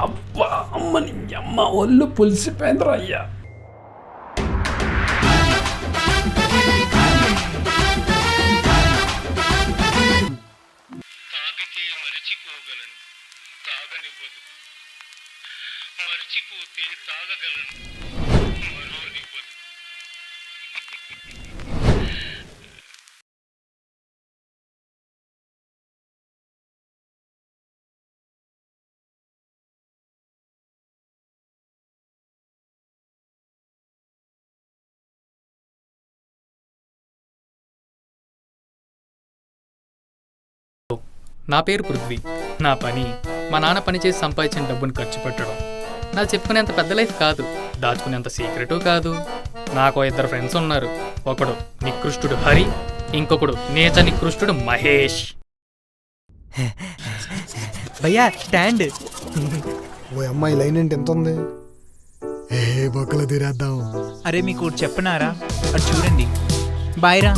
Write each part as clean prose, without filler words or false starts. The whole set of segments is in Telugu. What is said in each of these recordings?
అబ్బా అమ్మని అమ్మ ఒళ్ళు పులిసిపోయిందిరా అయ్యా. తాగితే మరిచిపోగలను, తాగనివ్వదు. మర్చిపోతే తాగగలను, మరోనివ్వదు. నా పేరు పృథ్వీ. నా పని మా నాన్న పనిచేసి సంపాదించిన డబ్బును ఖర్చు పెట్టడం. నాకు చెప్పుకునేంత పెద్ద లైఫ్ కాదు, దాచుకునేంత సీక్రెటు కాదు. నాకు 2 ఫ్రెండ్స్ ఉన్నారు. ఒకడు నికృష్టుడు హరి, ఇంకొకడు నేచ నికృష్టుడు మహేష్. భయ్యా స్టాండ్. ఓ అమ్మాయి లైన్ ఏంటి ఎంత ఉంది? ఏ బొక్కలు తీరేద్దాం. అరే మీకు ఒకటి చెప్పనారా, అది చూడండి. బాయ్రా.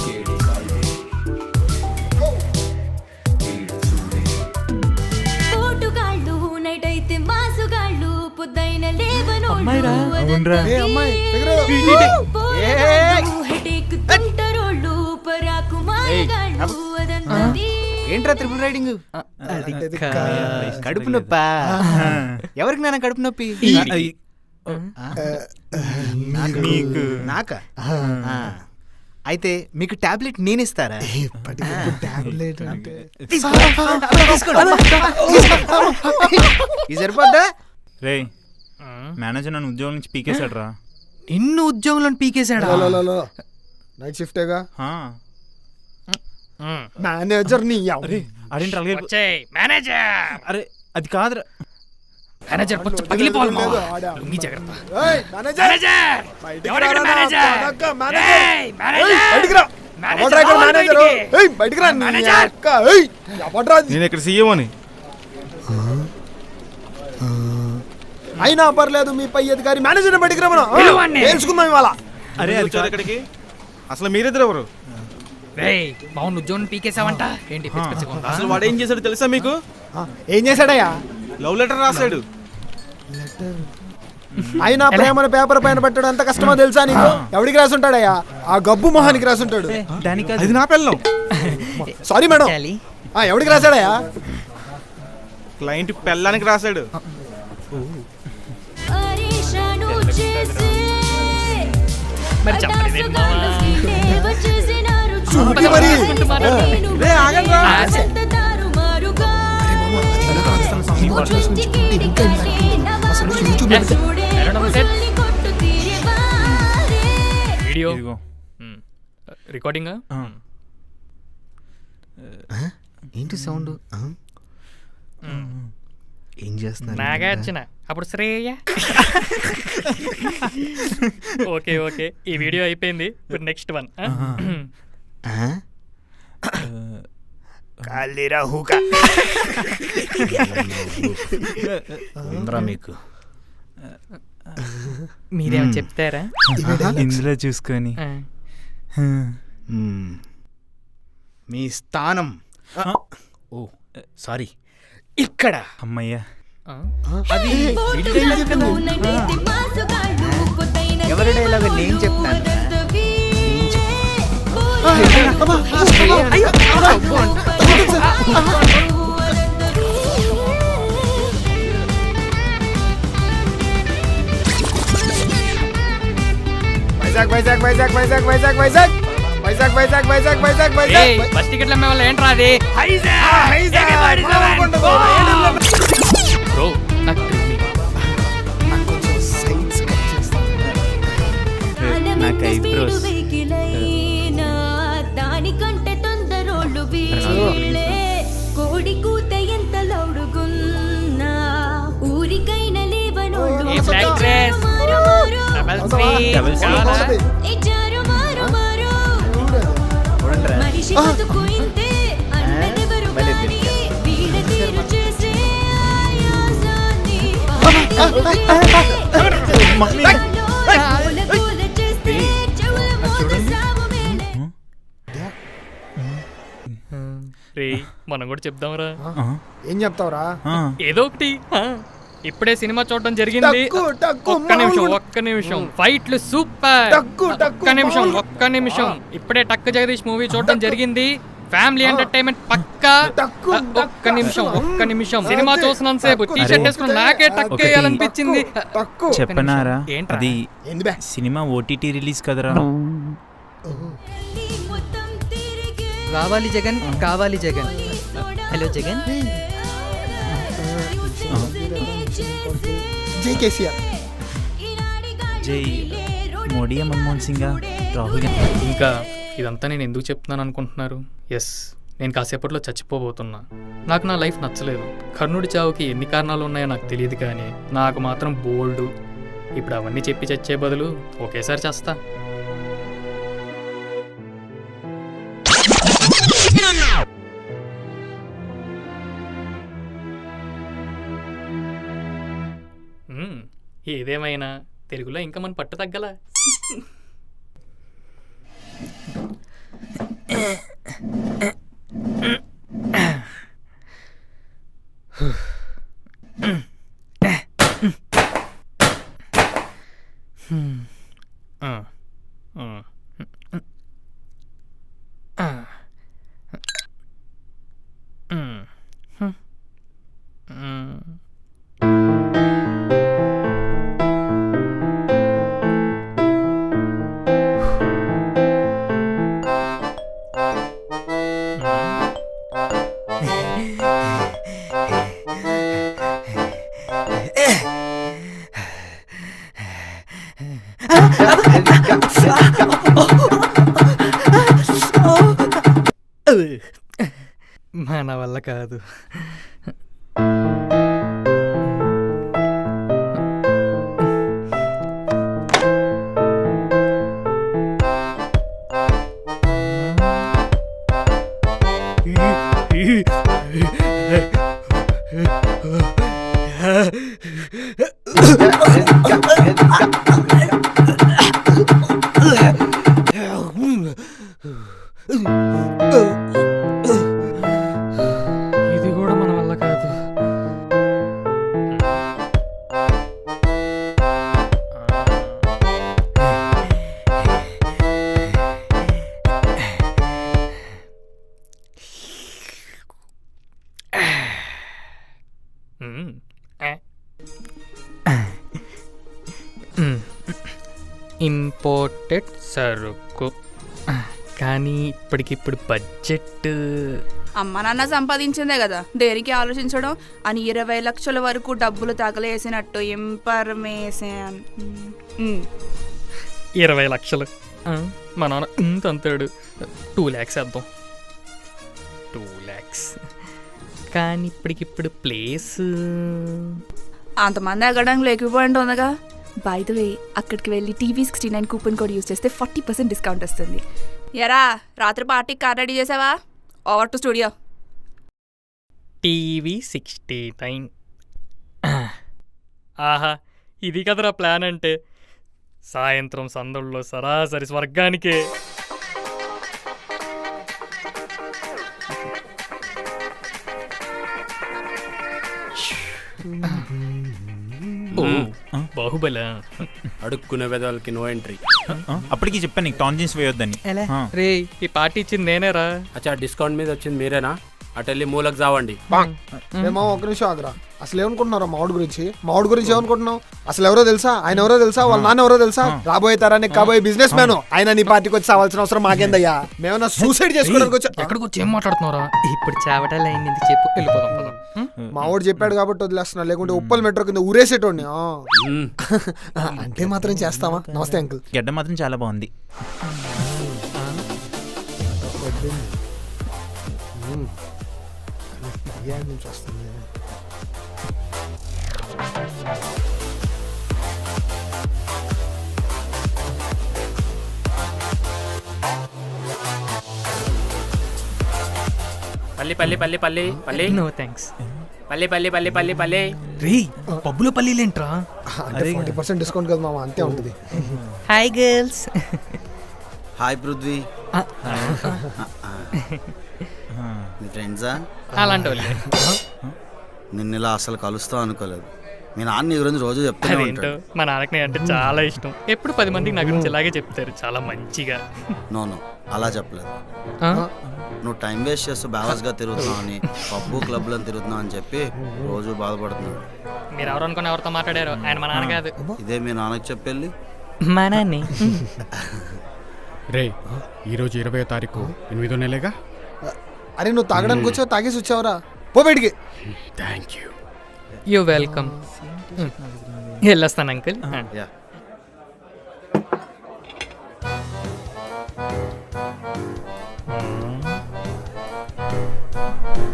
ఏ అమ్మాయి ఏంట్రా ట్రిపుల్ రైడింగ్? కడుపు నొప్పా? ఎవరికి నాన్న కడుపు నొప్పి? నాకా? అయితే మీకు టాబ్లెట్ నేనిస్తారా? టాబ్లెట్ అంటే ఇది సరిపోద్దా? రే మేనేజర్ నన్ను ఉద్యోగం నుంచి పీకేశాడు రా. నిన్ను ఉద్యోగంలో పీకేశాడా? నైట్ షిఫ్టేగా. మ్. మేనేజర్ నీ అరే అదేంటి అలాగే? వచ్చేయ్ మేనేజర్. అరే అది కాదురా. మేనేజర్ పొచ్చు పగిలిపోవాలి మావా. లుంగీ జాగ్రత్త. మేనేజర్ ఎవరిక్కడ మేనేజర్? ఏయ్ మేనేజర్. నేను ఇక్కడ సీఎం అని. అయినా పర్లేదు, మీ పై అధికారి మేనేజర్ బయటికి రమ్మను. తెలుసుకుందాం ఇవాళ. అరే అది కాదు ఇక్కడికి. అసలు మీరిద్దరు ఎవరు? రేయ్ బావును ఉద్యోగం పీకేసావంట. ఏంటి పిచ్చుకుందా? అసలు వాడు ఏం చేశాడు తెలుసా మీకు? ఏం చేశాడయ్యా? లవ్ లెటర్ రాశాడు. అయినా ప్రేమను పేపర్ పైన పెట్టడం ఎంత కష్టమో తెలుసా నీకు? ఎవడికి రాసుంటాడయ్యా? ఆ గబ్బు మొహానికి రాసుంటాడు. అది నా పిల్లం. Sorry madam. ఎవడికి రాశాడయ్యా? క్లయింట్ పెళ్ళానికి రాశాడు. మరి చెప్పలేదు వీడియో రికార్డింగ్. ఏంటి సౌండ్? ఏం చేస్తున్నా? నాగార్జున అప్పుడు శ్రేయ. ఓకే ఓకే, ఈ వీడియో అయిపోయింది. Next one. మీకు మీరేమో చెప్తారా? ఇందులో చూసుకొని మీ స్థానం. ఓ సారీ, ఇక్కడ. అమ్మయ్యా. అది ఎవరి డైలాగ్? నేను చెప్తాను. వైజాగ్ వైజాగ్ వైజాగ్ వైజాగ్ వైజాగ్ వైజాగ్ వైజాగ్ వైజాగ్ వైజాగ్ వైజాగ్ బస్ టికెట్లు అమ్మే వాళ్ళు ఏంట్రా అది? బ్రో నాకు నాకు ఐబ్రోస్. దానికంటే తొందరోళ్ళు కోడి కూత ఎంత లౌడుగున్నా ఊరికైనా లేవనోళ్ళు మనిషి బతుకు ఇంతే అన్నదెవరు కానీ వీడ తీరు చేసే ఆయాసాన్ని చేస్తే చెవుల మోత సాము మేలే. రే మనం కూడా చెప్దాంరా. ఏం చెప్తావురా? ఏదో ఒకటి. ఇప్పుడే సినిమా చూడడం జరిగింది. ఒక్క నిమిషం ఫైట్లు సూపర్. ఒక్క నిమిషం ఇప్పుడే టక్ జగదీష్ మూవీ చూడడం జరిగింది. ఫ్యామిలీ ఎంటర్టైన్మెంట్ పక్కా. ఒక్క నిమిషం సినిమా చూసినంతసేపు టీ షర్ట్ వేసుకుని నాకే టక్ వేయాలనిపించింది. చెప్పనారా ఏంట్రా? అది ఏంది బే? సినిమా ఓటీటీ రిలీజ్ కదరా. మొత్తం తిరిగే రావాలి జగన్, కావాలి జగన్. హలో జగన్. జై కేసీఆర్. జై మోడీ, మన్మోహన్ సింగ్, రాహుల్ గాంధీ. ఇంకా ఇదంతా నేను ఎందుకు చెప్తున్నాను అనుకుంటున్నారు? ఎస్, నేను కాసేపట్లో చచ్చిపోబోతున్నా. నాకు నా లైఫ్ నచ్చలేదు. కర్ణుడి చావుకి ఎన్ని కారణాలు ఉన్నాయో నాకు తెలియదు, కానీ నాకు మాత్రం బోల్డు. ఇప్పుడు అవన్నీ చెప్పి చచ్చే బదులు ఒకేసారి చేస్తా. ఏదేమైనా తెలుగులో ఇంకా మన పట్టు తగ్గల. మన వల్ల కాదు. ఇది కూడా మన వల్ల కాదు. ఇంపోర్టెడ్ సరుకు, కానీ ఇప్పటికిప్పుడు బడ్జెట్. అమ్మ నాన్న సంపాదించిందే కదా, దేనికి ఆలోచించడం అని 20 లక్షల వరకు డబ్బులు తగలేసినట్టు ఇన్ఫర్మేషన్. 20 లక్షలు మా నాన్న ఇంత అంతాడు. 2 lakhs వేద్దాం. 2 lakhs, కానీ ఇప్పటికిప్పుడు ప్లేస్ అంతమంది ఎక్కడానికి లేకపోయింట్ ఉందిగా. బై ద వే, అక్కడికి వెళ్ళి TV69 కూపన్ కోడ్ యూజ్ చేస్తే 40% డిస్కౌంట్ వస్తుంది. ఎరా, రాత్రి పార్టీకి కార్ రెడీ చేసావా? Over to studio. TV69. ఆహా, ఇది కదరా ప్లాన్ అంటే. సాయంత్రం సందళ్ళలో సరాసరి స్వర్గానికే. బాహుబల అడుక్కునే విధాలకి నో ఎంట్రీ. అప్పటికి చెప్పాను నీకు టాన్ జీన్స్ వేయొద్దని. రే, ఈ పార్టీ ఇచ్చింది నేనేరా. అచ్చా, డిస్కౌంట్ మీద వచ్చింది మీరేనా? అటు వెళ్ళి మూలకు చావండి. మేము ఒక నిమిషం ఆగరా. అసలు ఏమనుకుంటున్నారా మావుడు గురించి? మావుడు గురించి ఏమనుకుంటున్నావు? అసలు ఎవరో తెలుసా? ఆయన ఎవరో తెలుసా? వాళ్ళ నాన్న ఎవరో తెలుసా? రాబోయే తరానికి కాబోయే బిజినెస్ మ్యాన్. ఆయన నీ పార్టీకి వచ్చి రావాల్సిన అవసరం మాకేందయ్యా? మేమన్నా సూసైడ్ చేసుకోవడానికి వచ్చా? ఎక్కడికి వచ్చి ఏం మాట్లాడుతున్నారా? ఇప్పుడు చావటాలు అయింది చెప్పు, వెళ్ళిపోదాం పదం. మావుడు చెప్పాడు కాబట్టి వదిలేస్తున్నా, లేకుంటే ఉప్పల్ మెట్రో కింద ఊరేసేటోడిని. అంటే మాత్రం చేస్తావా? నమస్తే అంకుల్. గడ్డ మాత్రం చాలా బాగుంది. పల్లి పల్లి పల్లి పల్లి పల్లి నో థ్యాంక్స్. పల్లి పల్లి పల్లి పల్లి పల్లి. రే, పబ్బులో పల్లీలేంట్రా? అంటే 40% డిస్కౌంట్ కదా మామ, అంతే ఉంటుంది. Hi girls. హాయ్ పృథ్వీ. నీ ఫ్రెండ్సా? అలాంటి వాళ్ళే. నిన్న ఇలా అసలు కలుస్తావు అనుకోలేదు. మీ నాన్న నీ గురించి రోజు చెప్తూనే అదేంటో ఉంటాడు. మా నాన్నకి నేను అంటే చాలా ఇష్టం. ఎప్పుడు 10 మందికి నా గురించి ఇలాగే చెప్తారు, చాలా మంచిగా. నో అలా చెప్పలేదు. ఆ? నువ్వు టైం వేస్ట్ చేస్తూ బ్యాలెన్స్గా తిరుగుతున్నావు అని, పబ్బు క్లబ్లను తిరుగుతున్నావు అని చెప్పి రోజు బాధపడుతున్నాడు. మీరు ఎవరు అనుకుని ఎవరితో మాట్లాడారు? ఆయన మా నాన్న కాదు. ఇదే మీ నాన్నకి చెప్పెళ్ళి. మా నాన్నే. రే ఈరోజు 20వ తారీఖు 8వ నెలగా. అరే నువ్వు తాగడానికి వచ్చావు, తాగేసి వచ్చావురా, పో బయటికి. Thank you. You welcome. వెళ్ళొస్తాను uncle. Yeah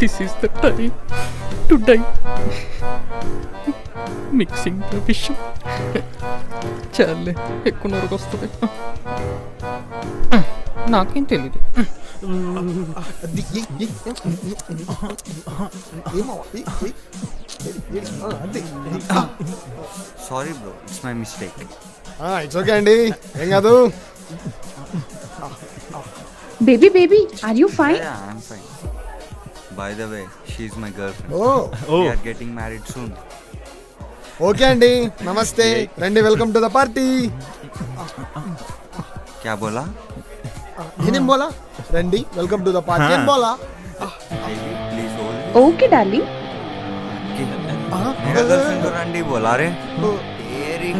This is the time to die. Mixing the fish. చాలే, ఎక్కువ నూరుకు వస్తుంది. నాకేం తెలీదు. Sorry bro, it's my mistake. It's okay అండి, ఏం కాదు. Baby baby are you fine? I'm fine. By the way, she is my girlfriend. Oh we are getting married soon. Okay అండి, నమస్తే, రండి, వెల్కమ్ టు ద పార్టీ. క్యా బోలా? నేనేం బోలా? రండి, వెల్కమ్ టు ద పార్టీ అని బోలా. Baby please hold. Okay darling. मेरा गर्लफ्रेंड को रंडी बोला रे. तेरी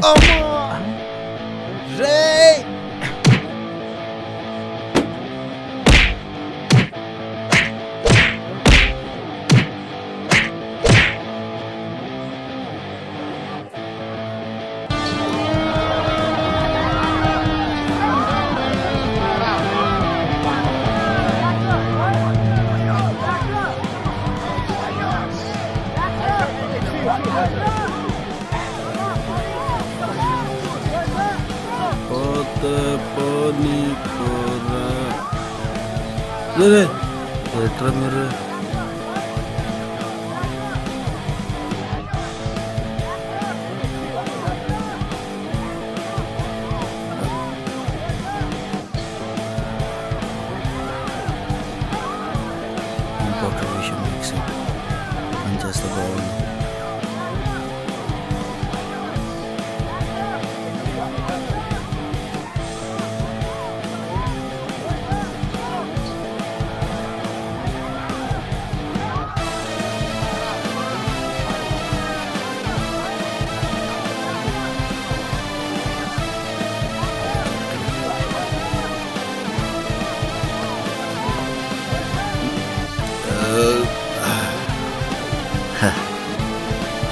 రే ఎట్రా మీరు? ఇంకొక విషయం మిక్స్ పని చేస్తే బాగుంది.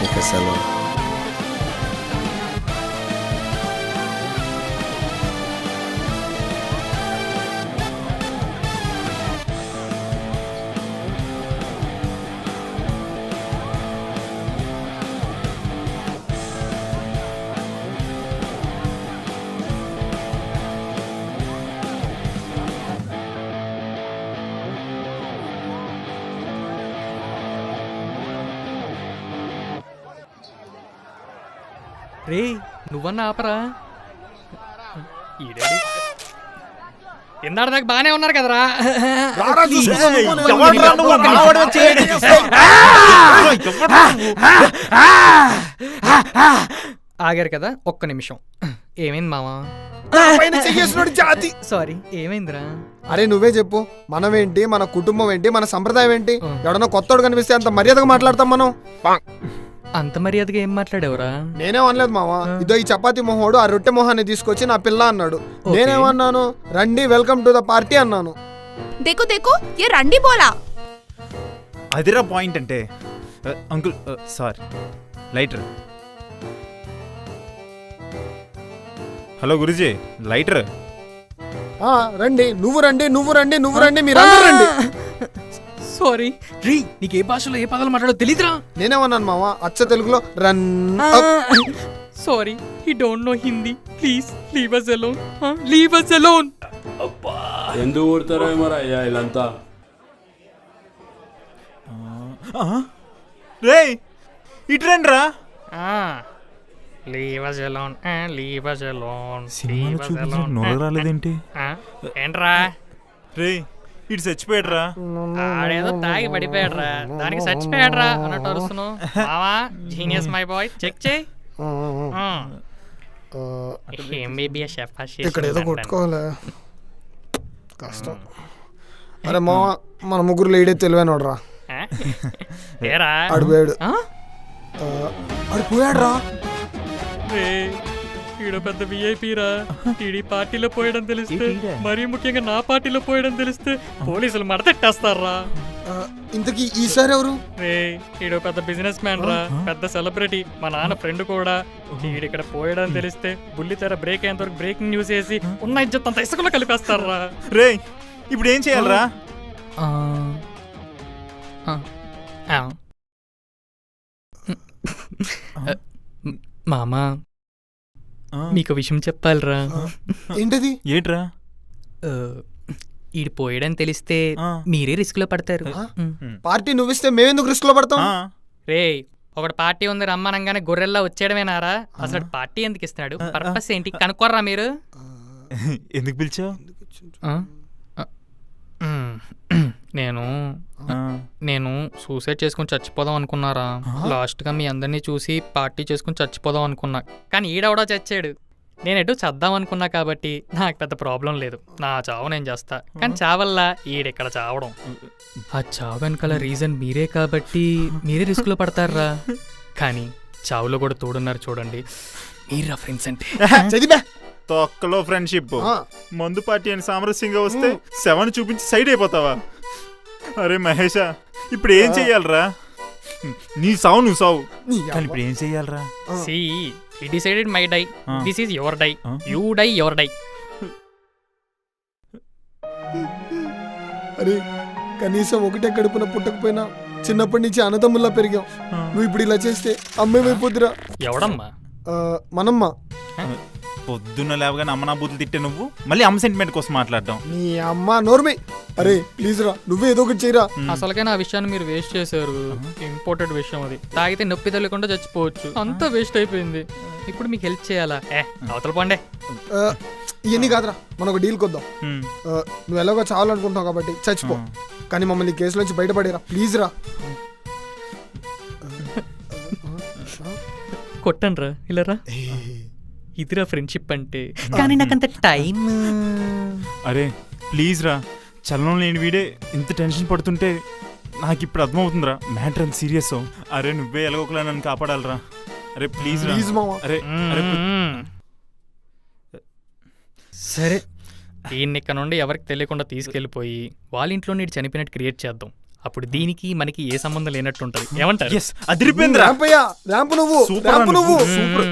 ఇక సెలవు. రే నువ్వన్నా ఆపరా. ఈడేడి ఇందాక దాకా బాగానే ఉన్నారు కదరా. ఆగారు కదా, ఒక్క నిమిషం. ఏమైంది మావా? జాతి. సారీ, ఏమైందిరా? అరే నువ్వే చెప్పు, మనమేంటి, మన కుటుంబం ఏంటి, మన సంప్రదాయం ఏంటి? ఎవడన్నా కొత్తోడు కనిపిస్తే అంత మర్యాదగా మాట్లాడతాం మనం. అంత మర్యాదగా ఏం మాట్లాడేవరా? నేనేం అనలేదు మావా. ఇదో ఈ చపాతి మొహోడు ఆ రొట్టె మొహాన్ని తీసుకొచ్చి నా పిల్ల అన్నాడు. నేనేమన్నాను? రండి, వెల్కమ్ టు ద పార్టీ అన్నాను. देखो देखो ये रंडी बोला. అదిరా పాయింట్ అంటే. Uncle sir, lighter. Hello Guruji, lighter. రండి, నువ్వు రండి, నువ్వు రండి, నువ్వు రండి, మీరందరూ రండి. సారీ రీ, నీకు ఏ భాషలో ఏ పదాలు మాట్లాడో తెలీదురా. నేనేమన్నాను మావా? అచ్చ తెలుగులో run. Sorry, he don't know Hindi. Please leave us alone. Leave us alone. ఎందుకు కొడతారో మరి అయ్యా వీళ్ళంతా. రే ఇట్రండి రా. Leave us alone. Leave us alone. సినిమాలో చూపించిన నొర రాలేదేంటి? ఏంట్రా? రే ఇటు చచ్చిపోయాడురా. ఆడేదో తాగి పడిపోయాడురా, దానికి చచ్చిపోయాడురా అన్నట్టు అరుస్తున్నావు. మావా జీనియస్ మై బాయ్, చెక్ చేయి. ఎంబీబీఎస్ షెఫ్ ఇక్కడ ఏదో కొట్టుకోవాలి, కష్టం. అరే మామ, మన ముగ్గురు లేడే తెలివైనోడరా. ఏరా అడిపోయాడు, ఆ? అడిపోయాడు రా. ఈడో పెద్ద విఐపీ రా. ఈడి పార్టీలో పోయడం తెలిస్తే, మరీ ముఖ్యంగా నా పార్టీలో పోయడం తెలిస్తే పోలీసులు మడతెట్టేస్తారా. ఇంతకీ ఈసారి ఎవరు? రే ఈడో పెద్ద బిజినెస్ మ్యాన్ రా, పెద్ద సెలబ్రిటీ, మా నాన్న ఫ్రెండ్ కూడా. ఈడిక్కడ పోయడం తెలిస్తే బుల్లితెర బ్రేక్ అయ్యేంత వరకు బ్రేకింగ్ న్యూస్ వేసి ఉన్న ఇజ్జత్ అంతా ఇసుకలో కలిపేస్తారా. రే ఇప్పుడు ఏం చేయాలరా? మామా మీకు విషయం చెప్పాలరా. ఏంటది? ఏంట్రా? ఈడు పోయడం తెలిస్తే ఆ. మీరే రిస్క్ లో పడతారు. పార్టీ నువ్విస్తే మేమెందుకు రిస్క్ లో పడతాం? రే ఒకటి పార్టీ ఉంది రమ్మనంగానే గొర్రెల్లా వచ్చేయడమేనారా? అసలు పార్టీ ఎందుకు ఇస్తున్నాడు, పర్పస్ ఏంటి కనుక్కోర్రా మీరు. ఎందుకు పిలిచావు? నేను సూసైడ్ చేసుకుని చచ్చిపోదాం అనుకున్నారా. లాస్ట్ గా మీ అందరినీ చూసి పార్టీ చేసుకుని చచ్చిపోదాం అనుకున్నా, కానీ ఈడవడో చచ్చాడు. నేను ఎటు చద్దాం అనుకున్నా కాబట్టి నాకు పెద్ద ప్రాబ్లం లేదు, నా చావు నేను చేస్తా. కానీ చావల్లా ఈడెక్కడ చావడం. ఆ చావు వెనకాల రీజన్ మీరే కాబట్టి మీరే రిస్క్ లో పడతారా. కానీ చావులో కూడా తోడున్నారు చూడండి, మీరా ఫ్రెండ్స్ అంటే. చదివా తొక్కలో ఫ్రెండ్షిప్. మందు పార్టీ అని సామరస్యంగా వస్తే 7 చూపించి సైడ్ అయిపోతావా? అరే మహేషా, ఇప్పుడు ఏం చెయ్యాలరా? నీ సావు నువ్వు సావు, కానీ ఇప్పుడు ఏం చెయ్యాలరా? See, he decided my die. This is your die. You die, your die. అరే కనీసం ఒకటే కడుపున పుట్టకపోయినా చిన్నప్పటి నుంచి అన్నదమ్ముల్లా పెరిగాం. నువ్వు ఇప్పుడు ఇలా చేస్తే అమ్మేమైపోద్దిరా. ఎవడమ్మా? మనమ్మ. పొద్దున్న లేవగానే అమ్మ నా బూతులు తిట్టే నువ్వు మళ్ళీ అమ్మ సెంటిమెంట్ కోసం మాట్లాడడం. నీ అమ్మ నోర్మే. అరే ప్లీజ్ రా, నువ్వే ఏదో ఒకటి చేయరా. అసలుకే నా విషయాన్ని మీరు వేస్ట్ చేశారు. ఇంపార్టెంట్ విషయం అది. తాగితే నొప్పి తెలియకుండా చచ్చిపోవచ్చు, అంతా వేస్ట్ అయిపోయింది. ఇప్పుడు మీకు హెల్ప్ చేయాలా? అవతల పండే. ఇవన్నీ కాదురా, మనం ఒక డీల్ కొద్దాం. నువ్వు ఎలాగో చావాలనుకుంటున్నావు కాబట్టి చచ్చిపో, కానీ మమ్మల్ని ఈ కేసులోంచి బయటపడేరా ప్లీజ్ రా. కొట్టండి రా, ఇలా రా. ఇదిరా ఫ్రెండ్షిప్ అంటే. కానీ నాకంత టైం. అరే ప్లీజ్ రా, చలనం లేని వీడే ఇంత టెన్షన్ పడుతుంటే నాకు ఇప్పుడు అర్థమవుతుందిరా మ్యాటర్ అంత సీరియస్. అరే నువ్వే ఎలాగోకలా నన్ను కాపాడాలరా. అరే ప్లీజ్ రా. ప్లీజ్ మామ. అరే అరే సరే, ఈయన్ని ఇక్కడ నుండి ఎవరికి తెలియకుండా తీసుకెళ్ళిపోయి వాళ్ళ ఇంట్లో నీడు చనిపోయినట్టు క్రియేట్ చేద్దాం. అప్పుడు దీనికి మనకి ఏ సంబంధం లేనట్టు ఉంటది. ఏమంటారు? yes అదిరిపోయిందిరా. ర్యాంప్ నువ్వు, సూపర్ ర్యాంప్ నువ్వు. సూపర్.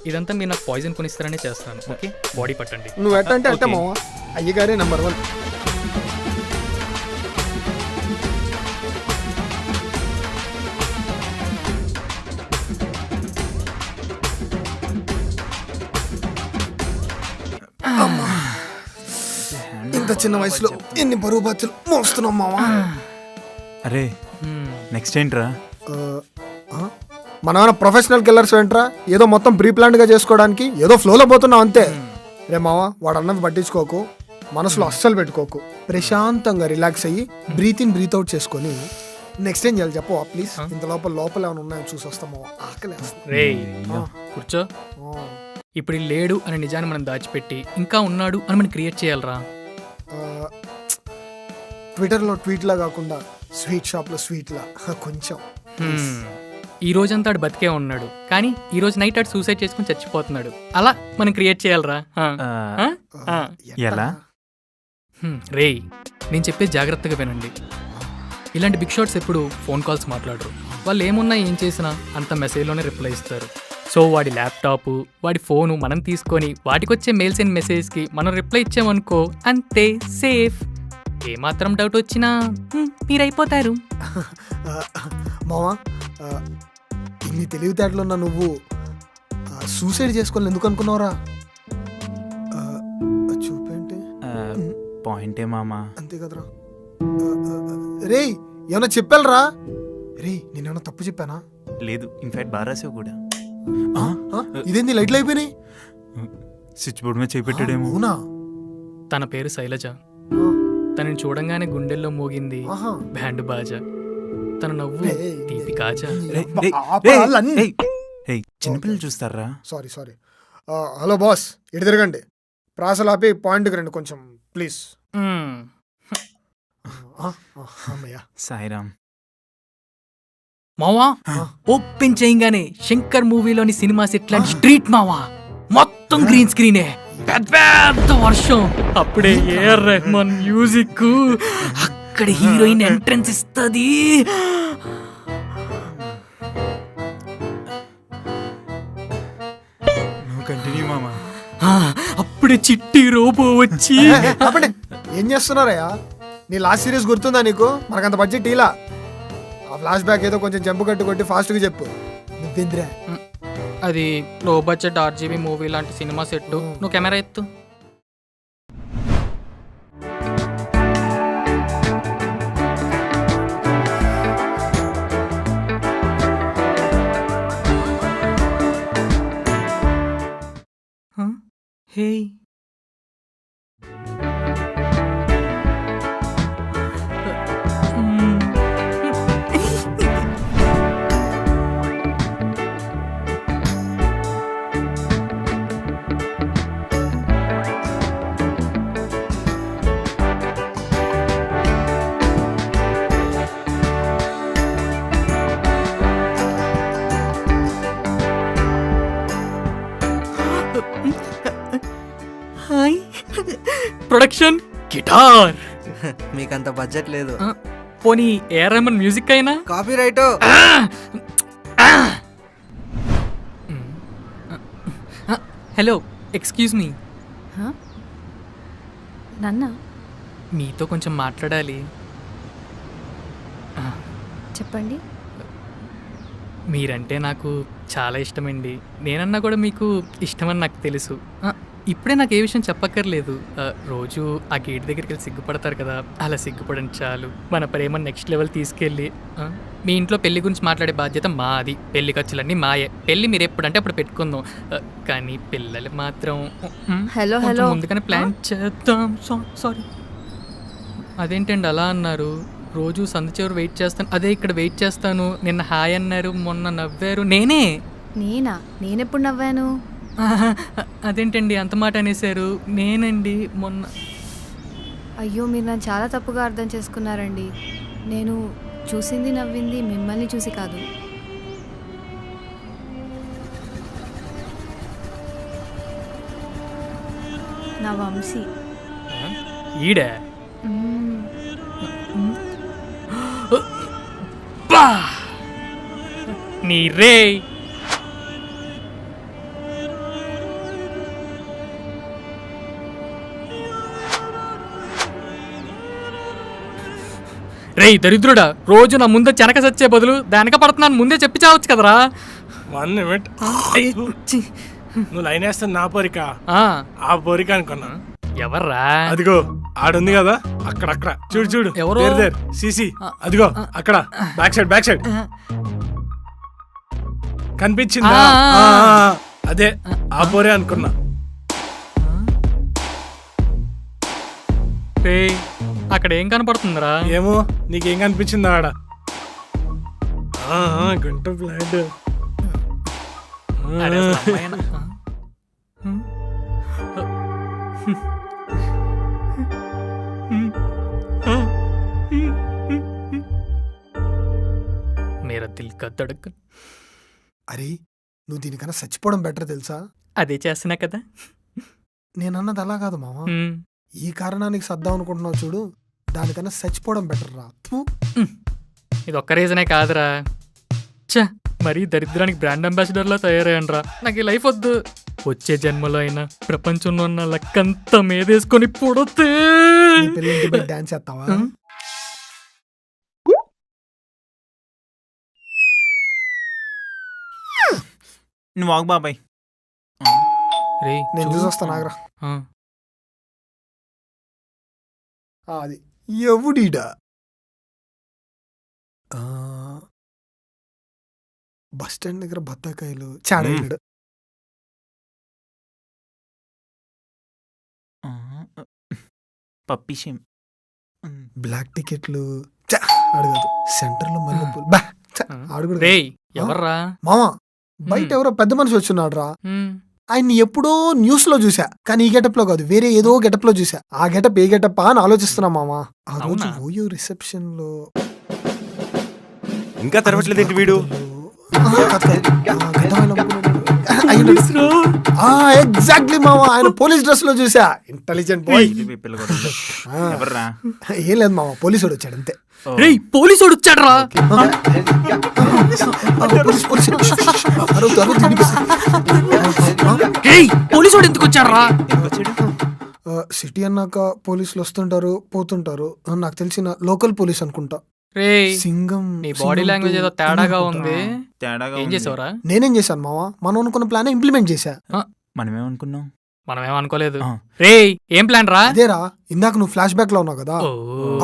ఇదంతా మీరు నాకు పాయిజన్ కొనిస్తారనే చేస్తాను. ఓకే, బాడీ పట్టండి. నువ్వు ఎట్టంటే అంటే మావా, అయ్యగారే నెంబర్ 1. ఇంత చిన్న వయసులో ఎన్ని బరువు బాధ్యతలు మోస్తున్నాం మావా. అరే నెక్స్ట్ ఏంట్రా? మన ప్రొఫెషనల్ కిల్లర్స్ ఏంట్రా, ఏదో మొత్తం ప్రీ ప్లాన్డ్ గా చేసుకోవడానికి ఏదో ఫ్లోలో పోతున్నాం అంతే. రే మావా, వాడు అన్నది పట్టించుకోకు, మనసులో అస్సలు పెట్టుకోకు, ప్రశాంతంగా రిలాక్స్ అయ్యి బ్రీత్ ఇన్ బ్రీత్ అవుట్ చేసుకొని నెక్స్ట్ ఏం చేయాలి చెప్పవా ప్లీజ్. ఇంత లోపల ఏమైనా ఉన్నాయో చూసి వస్తామా, ఆకలి రే కూర్చో. ఇప్పుడు లేడు అనే నిజాన్ని మనం దాచిపెట్టి ఇంకా ఉన్నాడు అని మనం క్రియేట్ చేయాలరా. ట్విట్టర్లో ట్వీట్లా కాకుండా స్వీట్ షాప్లో స్వీట్లా కొంచెం. ఈ రోజంతా ఆడు బతికే ఉన్నాడు, కానీ ఈ రోజు నైట్ ఆడు సూసైడ్ చేసుకుని చచ్చిపోతున్నాడు. అలా మనం క్రియేట్ చేయాలరా. ఎలా? రే నేను చెప్పేది జాగ్రత్తగా వినండి. ఇలాంటి బిగ్ షాట్స్ ఎప్పుడు ఫోన్ కాల్స్ మాట్లాడరు. వాళ్ళు ఏమున్నా ఏం చేసినా అంత మెసేజ్లోనే రిప్లై ఇస్తారు. సో వాడి ల్యాప్టాప్, వాడి ఫోను మనం తీసుకొని వాటికొచ్చే మెయిల్స్ అండ్ మెసేజ్కి మనం రిప్లై ఇచ్చామనుకో, అంతే సేఫ్. ఏమాత్రం డౌట్ వచ్చినా మీరైపోతారు. మావా, ఇన్ని తెలివితేటలున్నా నువ్వు సూసైడ్ చేసుకోవాలి ఎందుకు అనుకున్నావురా? చూపేంటి పాయింటే మామా. అంతే కదరా. రే ఏమన్నా చెప్పాలరా? రే నేనేమన్నా తప్పు చెప్పానా? లేదు, ఇన్ఫాక్ట్ బాగా రాసావు కూడా. ఇదేంది లైట్లు అయిపోయినాయి? స్విచ్ బోర్డ్ మీద చేపెట్టాడేమో. అవునా? తన పేరు శైలజ. తనని చూడంగానే గుండెల్లో మోగింది ఆహా. బ్యాండ్ బాజా, తన నవ్వు ఏయ్, తీపి కాజా. చిన్నపిల్లలు చూస్తారా? Sorry sorry. హలో బాస్, ఇటు తిరగండి. ప్రాసలు ఆపి పాయింట్కి రండి కొంచెం ప్లీజ్. మ్మ్. అమ్మయ్యా. సాయిరామ్. మావా ఓపెన్ చేయగానే శంకర్ మూవీలోని సినిమా సెట్ లాంటి స్ట్రీట్ మావా, మొత్తం గ్రీన్ స్క్రీనే, పెద్ద పెద్ద వర్షం, అప్పుడే ఏఆర్ రెహమాన్ మ్యూజిక్, అక్కడ హీరోయిన్ ఎంట్రన్స్ ఇస్తుంది. నువ్వు కంటిన్యూ మామా. అప్పుడే చిట్టి రోబో వచ్చి ఆపండి. ఏం చేస్తున్నారయ్యా? నీ లాస్ట్ సిరీస్ గుర్తుందా నీకు? మనకంత బడ్జెట్ ఇలా. ఆ ఫ్లాష్ బ్యాక్ ఏదో కొంచెం జంపు కొట్టి ఫాస్ట్గా చెప్పు. నువ్వేంద్రా? అది లో బడ్జెట్ ఆర్జీబీ మూవీ లాంటి సినిమా సెట్. నువ్వు కెమెరా ఎత్తు. Hey hi. Production guitar. మీకంత బడ్జెట్ లేదు. పోనీ ఏఆర్ రెహమాన్ మ్యూజిక్ అయినా. Copyright. Hello, excuse me. నన్న మీతో కొంచెం మాట్లాడాలి. చెప్పండి. మీరంటే నాకు చాలా ఇష్టమండి. నేనన్నా కూడా మీకు ఇష్టమని నాకు తెలుసు. ఇప్పుడే నాకు ఏ విషయం చెప్పక్కర్లేదు. రోజు ఆ గేట్ దగ్గరికి వెళ్ళి సిగ్గుపడతారు కదా, అలా సిగ్గుపడండి చాలు. మన ప్రేమ నెక్స్ట్ లెవెల్ తీసుకెళ్ళి మీ ఇంట్లో పెళ్లి గురించి మాట్లాడే బాధ్యత మాది. పెళ్లి ఖర్చులన్నీ మాయే. పెళ్లి మీరు ఎప్పుడంటే అప్పుడు పెట్టుకుందాం. కానీ పిల్లలు మాత్రం హలో కొంచెం ముందుగానే ప్లాన్ చేద్దాం. సారీ. అదేంటండి అలా అన్నారు? రోజు సందు చివరి వెయిట్ చేస్తాను, అదే ఇక్కడ వెయిట్ చేస్తాను. నిన్న హాయ్ అన్నారు, మొన్న నవ్వారు. నేనెప్పుడు నవ్వాను? అదేంటండి అంత మాట అనేసారు? నేనండి మొన్న. అయ్యో, మీరు నన్ను చాలా తప్పుగా అర్థం చేసుకున్నారండి. నేను చూసింది నవ్వింది మిమ్మల్ని చూసి కాదు. నా వంశీ. ఈడే మ్మ్. నీ రే. రే దరిద్రుడా, రోజు నా ముందే చెనక సచ్చే బదులు దానిక పడుతున్నాను ముందే చెప్పి చావచ్చు కదరా. 1 నిమిట్. నువ్వు లైన్ వేస్తాను నా పోరిక. ఆ పోరిక అనుకున్నా. ఎవర్రా? అదిగో ఆడుంది కదా అక్కడ చూడు. ఎవరు? సిసి. అదిగో అక్కడ బ్యాక్ సైడ్ కనిపించిందా? అదే ఆ పోరే అనుకున్నా. రే అక్కడ ఏం కనపడుతుందిరా? ఏమో నీకేం కనిపించిందా ఆడ? గుంట ఫ్లాట్. అరే అసలు అమ్మాయేనా? మేరా దిల్ కా ధడకన్. అరే, నువ్వు దీనికన్నా చచ్చిపోవడం బెటర్ తెలుసా? అదే చేస్తున్నా కదా. నేనన్నది అలా కాదు మామ. ఈ కారణానికి సర్దాం అనుకుంటున్నావు చూడు, దానికన్నా చచ్చిపోవడం బెటర్ రా. ఇది ఒక్క రీజనే కాదురా. ఛ, మరీ దరిద్రానికి బ్రాండ్ అంబాసిడర్లా తయారయ్యానరా. నాకు ఈ లైఫ్ వద్దు. వచ్చే జన్మలో అయినా ప్రపంచంలో ఉన్న లక్కంతా మీదేసుకొని పుడితే డాన్స్ చేస్తావా? నువ్వు ఆగు బాబాయ్. రే నేను చూసొస్తాను ఆగ్రా. అది ఎవడీడా? బస్ స్టాండ్ దగ్గర బత్తాకాయలు చాడేళ్ళాడు. పప్పిషం. బ్లాక్ టికెట్లు ఛ, అడగదు సెంటర్ లో మళ్ళీ బా అడుగుడు రేయ్ ఎవర్రా మామా బయట ఎవరో పెద్ద మనిషి వచ్చున్నాడు రా హ్మ్. ఆయన్ని ఎప్పుడో న్యూస్ లో చూసా కానీ ఈ గెటప్ లో కాదు వేరే ఏదో గెటప్ లో చూసా ఆ గెటప్ ఏ గెటప్ అని ఆలోచిస్తున్నా మామా ఆ రోజు అవునా? ఓయో రిసెప్షన్ లో ఇంకా తెరవట్లేదు ఏంటి వీడు? ఎగ్జాక్ట్లీ మామా ఆయన పోలీస్ డ్రెస్ లో చూసా ఇంటెలిజెంట్ బాయ్ ఎవర్రా? ఏం లేదు మామా పోలీసుడు వచ్చాడు అంతే రేయ్ పోలీసోడు వచ్చాడ్రా రేయ్ పోలీసోడు ఎందుకు వచ్చాడ్రా సిటీ అన్నాక పోలీసులు వస్తుంటారు పోతుంటారు నాకు తెలిసిన లోకల్ పోలీస్ అనుకుంటా రేయ్ సింగం నీ బాడీ లాంగ్వేజ్ ఏదో తేడాగా ఉంది తేడాగా ఏం ఉంది. చేసావురా నేనేం చేశాను మావా మనం అనుకున్న ప్లాన్ ఇంప్లిమెంట్ చేశా మనమేమనుకున్నాం? మనమేం అనుకోలేదు రేయ్ ఏం ప్లాన్ రా అదేరా ఇందాక నువ్వు ఫ్లాష్ బ్యాక్ లో ఉన్నావు కదా ఓ.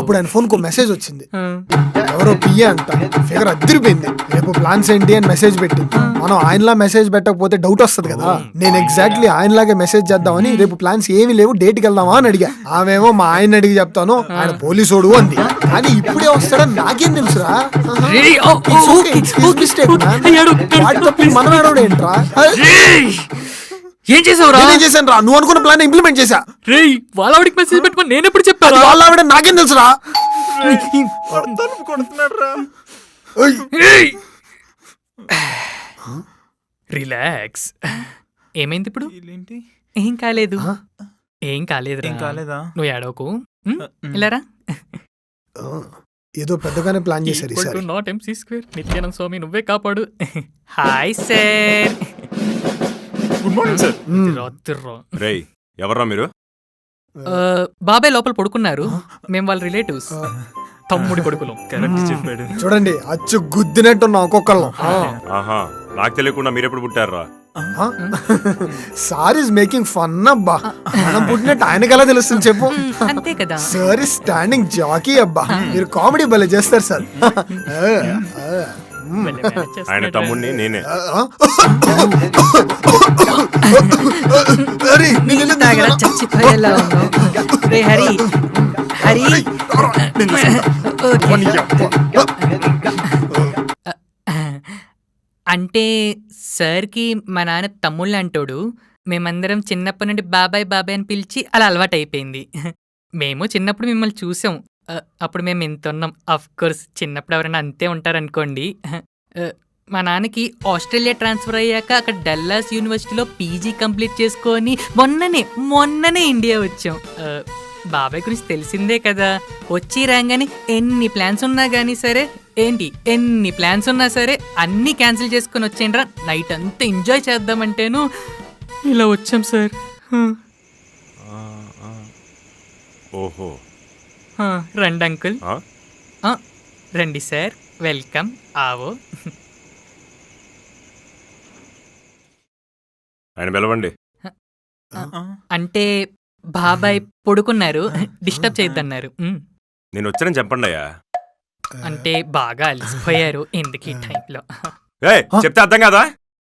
అప్పుడు ఆయన ఫోన్ కు మెసేజ్ వచ్చింది ఆ. ఎవరో పిఏ అంట ఫిగర్ అద్దరిపోయింది రేపు ప్లాన్స్ ఏంటి అని మెసేజ్ పెట్టింది మనం ఆయనలా మెసేజ్ పెట్టకపోతే డౌట్ వస్తుంది కదా నేను ఎగ్జాక్ట్లీ ఆయనలాగే మెసేజ్ చేద్దామని రేపు ప్లాన్స్ ఏమీ లేవు డేట్ కి వెళ్దామా అని అడిగా ఆమెమో మా ఆయన అడిగి చెప్తాను ఆయన పోలీసోడు అంది కానీ ఇప్పుడే వస్తాడని నాకేం తెలుసురా రేయ్, ఓ, ఓ, ఓకే, ఓకే, అయ్యాడు. మనం ఏడవడం ఏంట్రా రేయ్, ఏం చేసావురా నేనేం చేశాను రా నువ్వు అనుకున్న ప్లాన్ ఇంప్లిమెంట్ చేశా రేయ్ వాళ్ళవాడికి మెసేజ్ పెట్టుకొని నేను ఎప్పుడు చెప్పాను వాళ్ళ ఆవిడ నాకేం తెలుసురా తలుపు కొడుతున్నాడు రా. రిలాక్స్ ఏమైంది ఇప్పుడు వీళ్ళేంటి? ఏం కాలేదు ఏం కాలేదు ఏం కాలేదా? నువ్వు ఏడవకు ఇలారా ఏదో పెద్దగానే ప్లాన్ చేశారు ఈసారి not MC square Nithyananda Swami నువ్వే కాపాడు hi sir good morning sir. తిర్రా రేయ్ ఎవర్రా మీరు? బాబాయ్ లోపల పడుకున్నారు మేము వాళ్ళ రిలేటివ్స్ తమ్ముడి కొడుకులు కరెక్ట్ చెప్పాడు. చూడండి అచ్చు గుద్దినట్టున్నాం ఒక్కొక్కళ్ళం ఆహా నాకు తెలియకుండా మీరెప్పుడు పుట్టారా? సార్ ఇస్ మేకింగ్ ఫన్ అబ్బా మనం పుట్టినట్టు ఆయనకి ఎలా తెలుస్తుంది చెప్పు అంతే కదా సార్ ఇస్ స్టాండింగ్ జాకీ అబ్బా మీరు కామెడీ భలే చేస్తారు సార్ ఆయన తమ్ముడిని నేనే. అరే, నేను ఎందుకు తాగరా చచ్చిపోయేలా ఉన్నావు రే హరి హరి అంటే సార్కి మా నాన్న తమ్ముళ్ళు అంటాడు మేమందరం చిన్నప్పటి నుండి బాబాయ్ బాబాయ్ అని పిలిచి అలా అలవాటు అయిపోయింది మేము చిన్నప్పుడు మిమ్మల్ని చూసాం అప్పుడు మేము ఎంత ఉన్నాం అఫ్ కోర్స్ చిన్నప్పుడు ఎవరైనా అంతే ఉంటారనుకోండి మా నాన్నకి ఆస్ట్రేలియా ట్రాన్స్ఫర్ అయ్యాక అక్కడ డల్లాస్ యూనివర్సిటీలో పీజీ కంప్లీట్ చేసుకొని మొన్ననే ఇండియా వచ్చాం బాబాయ్ గురించి తెలిసిందే కదా వచ్చి రాగానే ఎన్ని ప్లాన్స్ ఉన్నా కానీ సరే ఎన్ని ప్లాన్స్ ఉన్నా సరే అన్నీ క్యాన్సిల్ చేసుకొని వచ్చేయండిరా నైట్ అంతా ఎంజాయ్ చేద్దామంటేను ఇలా వచ్చాం సార్ ఓహో రండి అంకుల్ ఆ? రండి సార్ వెల్కమ్ ఆవో ఆయన పిలవండి. అంటే బాబాయ్ పడుకున్నారు డిస్టర్బ్ చేయొద్దన్నారు నేను వచ్చానని చెప్పండి అయ్యా. అంటే బాగా అలసిపోయారు ఎందుకు ఈ టైంలో చెప్తే అర్థం కాదా?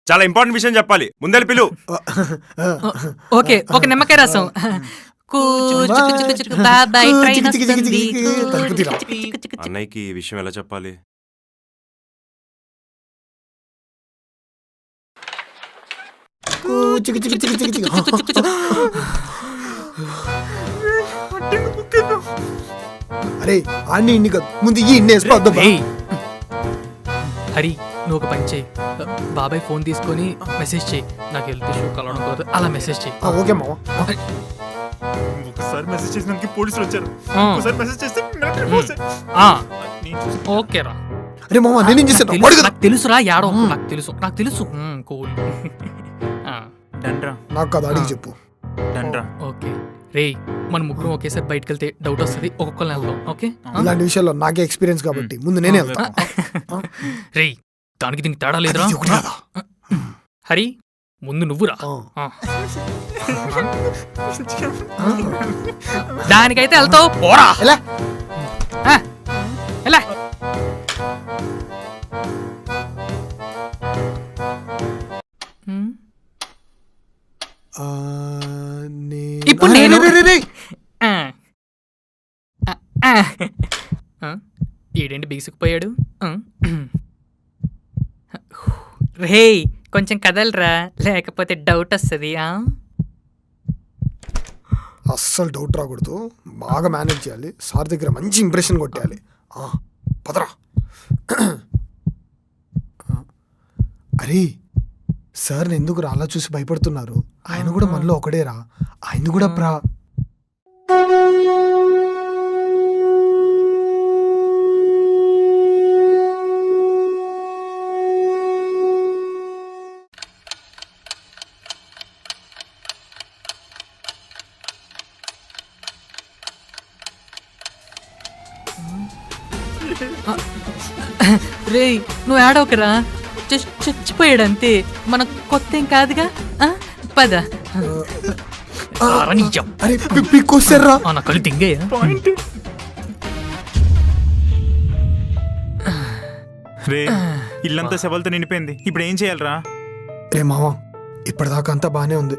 చాలా ఇంపార్టెంట్ విషయం చెప్పాలి ముందెళ్ళి పిలు. ఓకే ఒక నిమ్మకాయ రసం బాబాయ్ ట్రైన్ వస్తుంది. అన్నయ్యకి ఈ విషయం ఎలా చెప్పాలి? అరే అన్ని ఇన్ని కాదు ముందు ఈ ఇన్ని వేసుకో ఏయ్, హరి నువ్వు ఒక పని చేయి బాబాయ్ ఫోన్ తీసుకొని మెసేజ్ చేయి నాకు హెల్త్ ఇష్యూ కలవడం కాదు అలా మెసేజ్ చేయి ఓకే మామ ఒకసారి మెసేజ్ చేసినానికి పోలీసులు వచ్చారు. ఆ. ఒకసారి మెసేజ్ చేస్తే military force. ఆ, నేను చూసి ఓకే రా అరే మామ నేనేం చేశాను నాకు తెలుసురా యాడో నాకు తెలుసు కూల్ డన్ రా, నాకు కదా అడిగి చెప్పు డన్ రా. ఓకే రేయ్ మన ముగ్గురం ఒకేసారి బయటకు వెళ్తే డౌట్ వస్తుంది ఒక్కొక్కరు వెళ్దాం ఓకే ఇలాంటి విషయాల్లో నాకే ఎక్స్పీరియన్స్ కాబట్టి ముందు నేనే వెళ్తా రేయ్ దానికి దీనికి తేడా లేదురా ఇది ఒకటి కాదా? హరి ముందు నువ్వురా ఆ. దానికైతే వెళ్తావు పోరా ఎలా? ఎలా ఇప్పుడు నేను రే, రే, రే. ఆ. ఈడేంటి బిగుసుకుపోయాడు? రే కొంచెం కదలరా, లేకపోతే డౌట్ వస్తుంది. అస్సలు డౌట్ రాకూడదు, బాగా మేనేజ్ చేయాలి, సార్ దగ్గర మంచి ఇంప్రెషన్ కొట్టేయాలి. పదరా. అరే సార్ ఎందుకు రా అలా చూసి భయపడుతున్నారు? ఆయన కూడా మనలో ఒకడేరా, ఆయన కూడా రే నువ్వు ఆడవకరా, జస్ట్ చచ్చిపోయాడు అంతే, మన కొత్త ఏం కాదుగా. పద. అరే పిక్కొస్తారా? నా కళ్ళు తింగయ్యా. రే ఇల్లంతా శవాలతో నిండిపోయింది, ఇప్పుడు ఏం చేయాలరా? రే మావా, ఇప్పటిదాకా అంతా బానే ఉంది,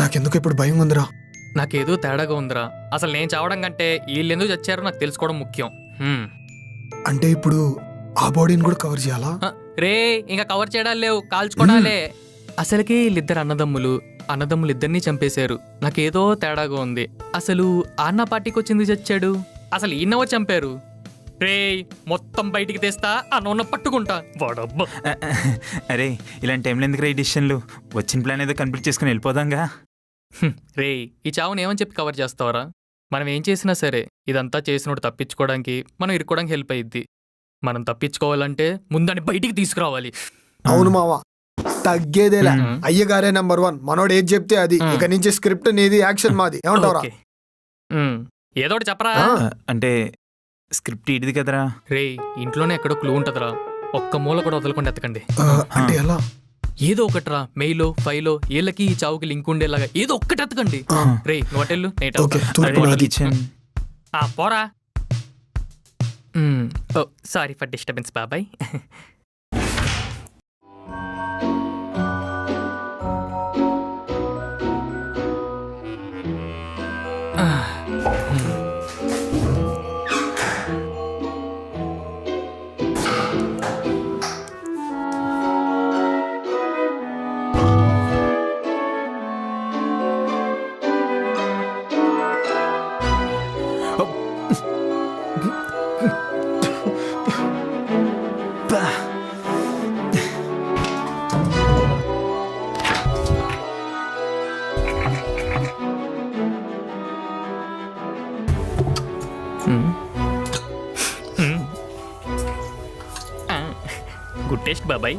నాకెందుకు ఇప్పుడు భయం ఉందిరా. నాకేదో తేడాగా ఉందిరా. అసలు నేను చావడం కంటే వీళ్ళు ఎందుకు చచ్చారో నాకు తెలుసుకోవడం ముఖ్యం. అంటే ఇప్పుడు ఆ బాడీని కూడా కవర్ చేయాలా? రే ఇంకా కవర్ చేయడాలు లేవు, కాల్చుకోవడాలే. అసలుకి వీళ్ళిద్దరు అన్నదమ్ములు ఇద్దరిని చంపేశారు. నాకేదో తేడాగా ఉంది. అసలు అన్న పార్టీకి వచ్చింది చచ్చాడు, అసలు ఈయనవో చంపారు. రే మొత్తం బయటికి తెస్తా, అన్న పట్టుకుంటా వాడబ్బా. అరే ఇలాంటి టైంలో ఎందుకు ఈ డిసిషన్లు? వచ్చిన ప్లాన్ ఏదో కంప్లీట్ చేసుకుని వెళ్ళిపోదాంగా. రే ఈ చావుని ఏమని చెప్పి కవర్ చేస్తావరా? మనం ఏం చేసినా సరే ఇదంతా చేసినోడు తప్పించుకోవడానికి, మనం ఇరుక్కోవడానికి హెల్ప్ అయ్యిద్ది. మనం తప్పించుకోవాలంటే ముందని బయటికి తీసుకురావాలి. అవును మావా, తగ్గేదేలా. అయ్యగారే నెంబర్ 1, మనోడు ఏది చెప్తే అది. ఇక నుంచి స్క్రిప్ట్ నీది, యాక్షన్ మాది. ఏమంటావురా? ఏదో ఒకటి చెప్పరా. అంటే స్క్రిప్ట్ ఇడిది కదరా. రే ఇంట్లోనే ఎక్కడో క్లూ ఉంటదిరా, ఒక్క మూల కూడా వదలకుండా ఎత్తకండి. అంటే ఎలా? ఏదో ఒకటిరా, మెయిలో ఫైలో వీళ్ళకి ఈ చావుకి లింక్ ఉండేలాగా ఏదో ఒక్కటి ఎత్తకండి. రే నువ్వు అటెళ్ళు, పోరా. సారీ ఫర్ డిస్టర్బెన్స్ బాబాయ్. గుడ్ టేస్ట్ బాబాయ్.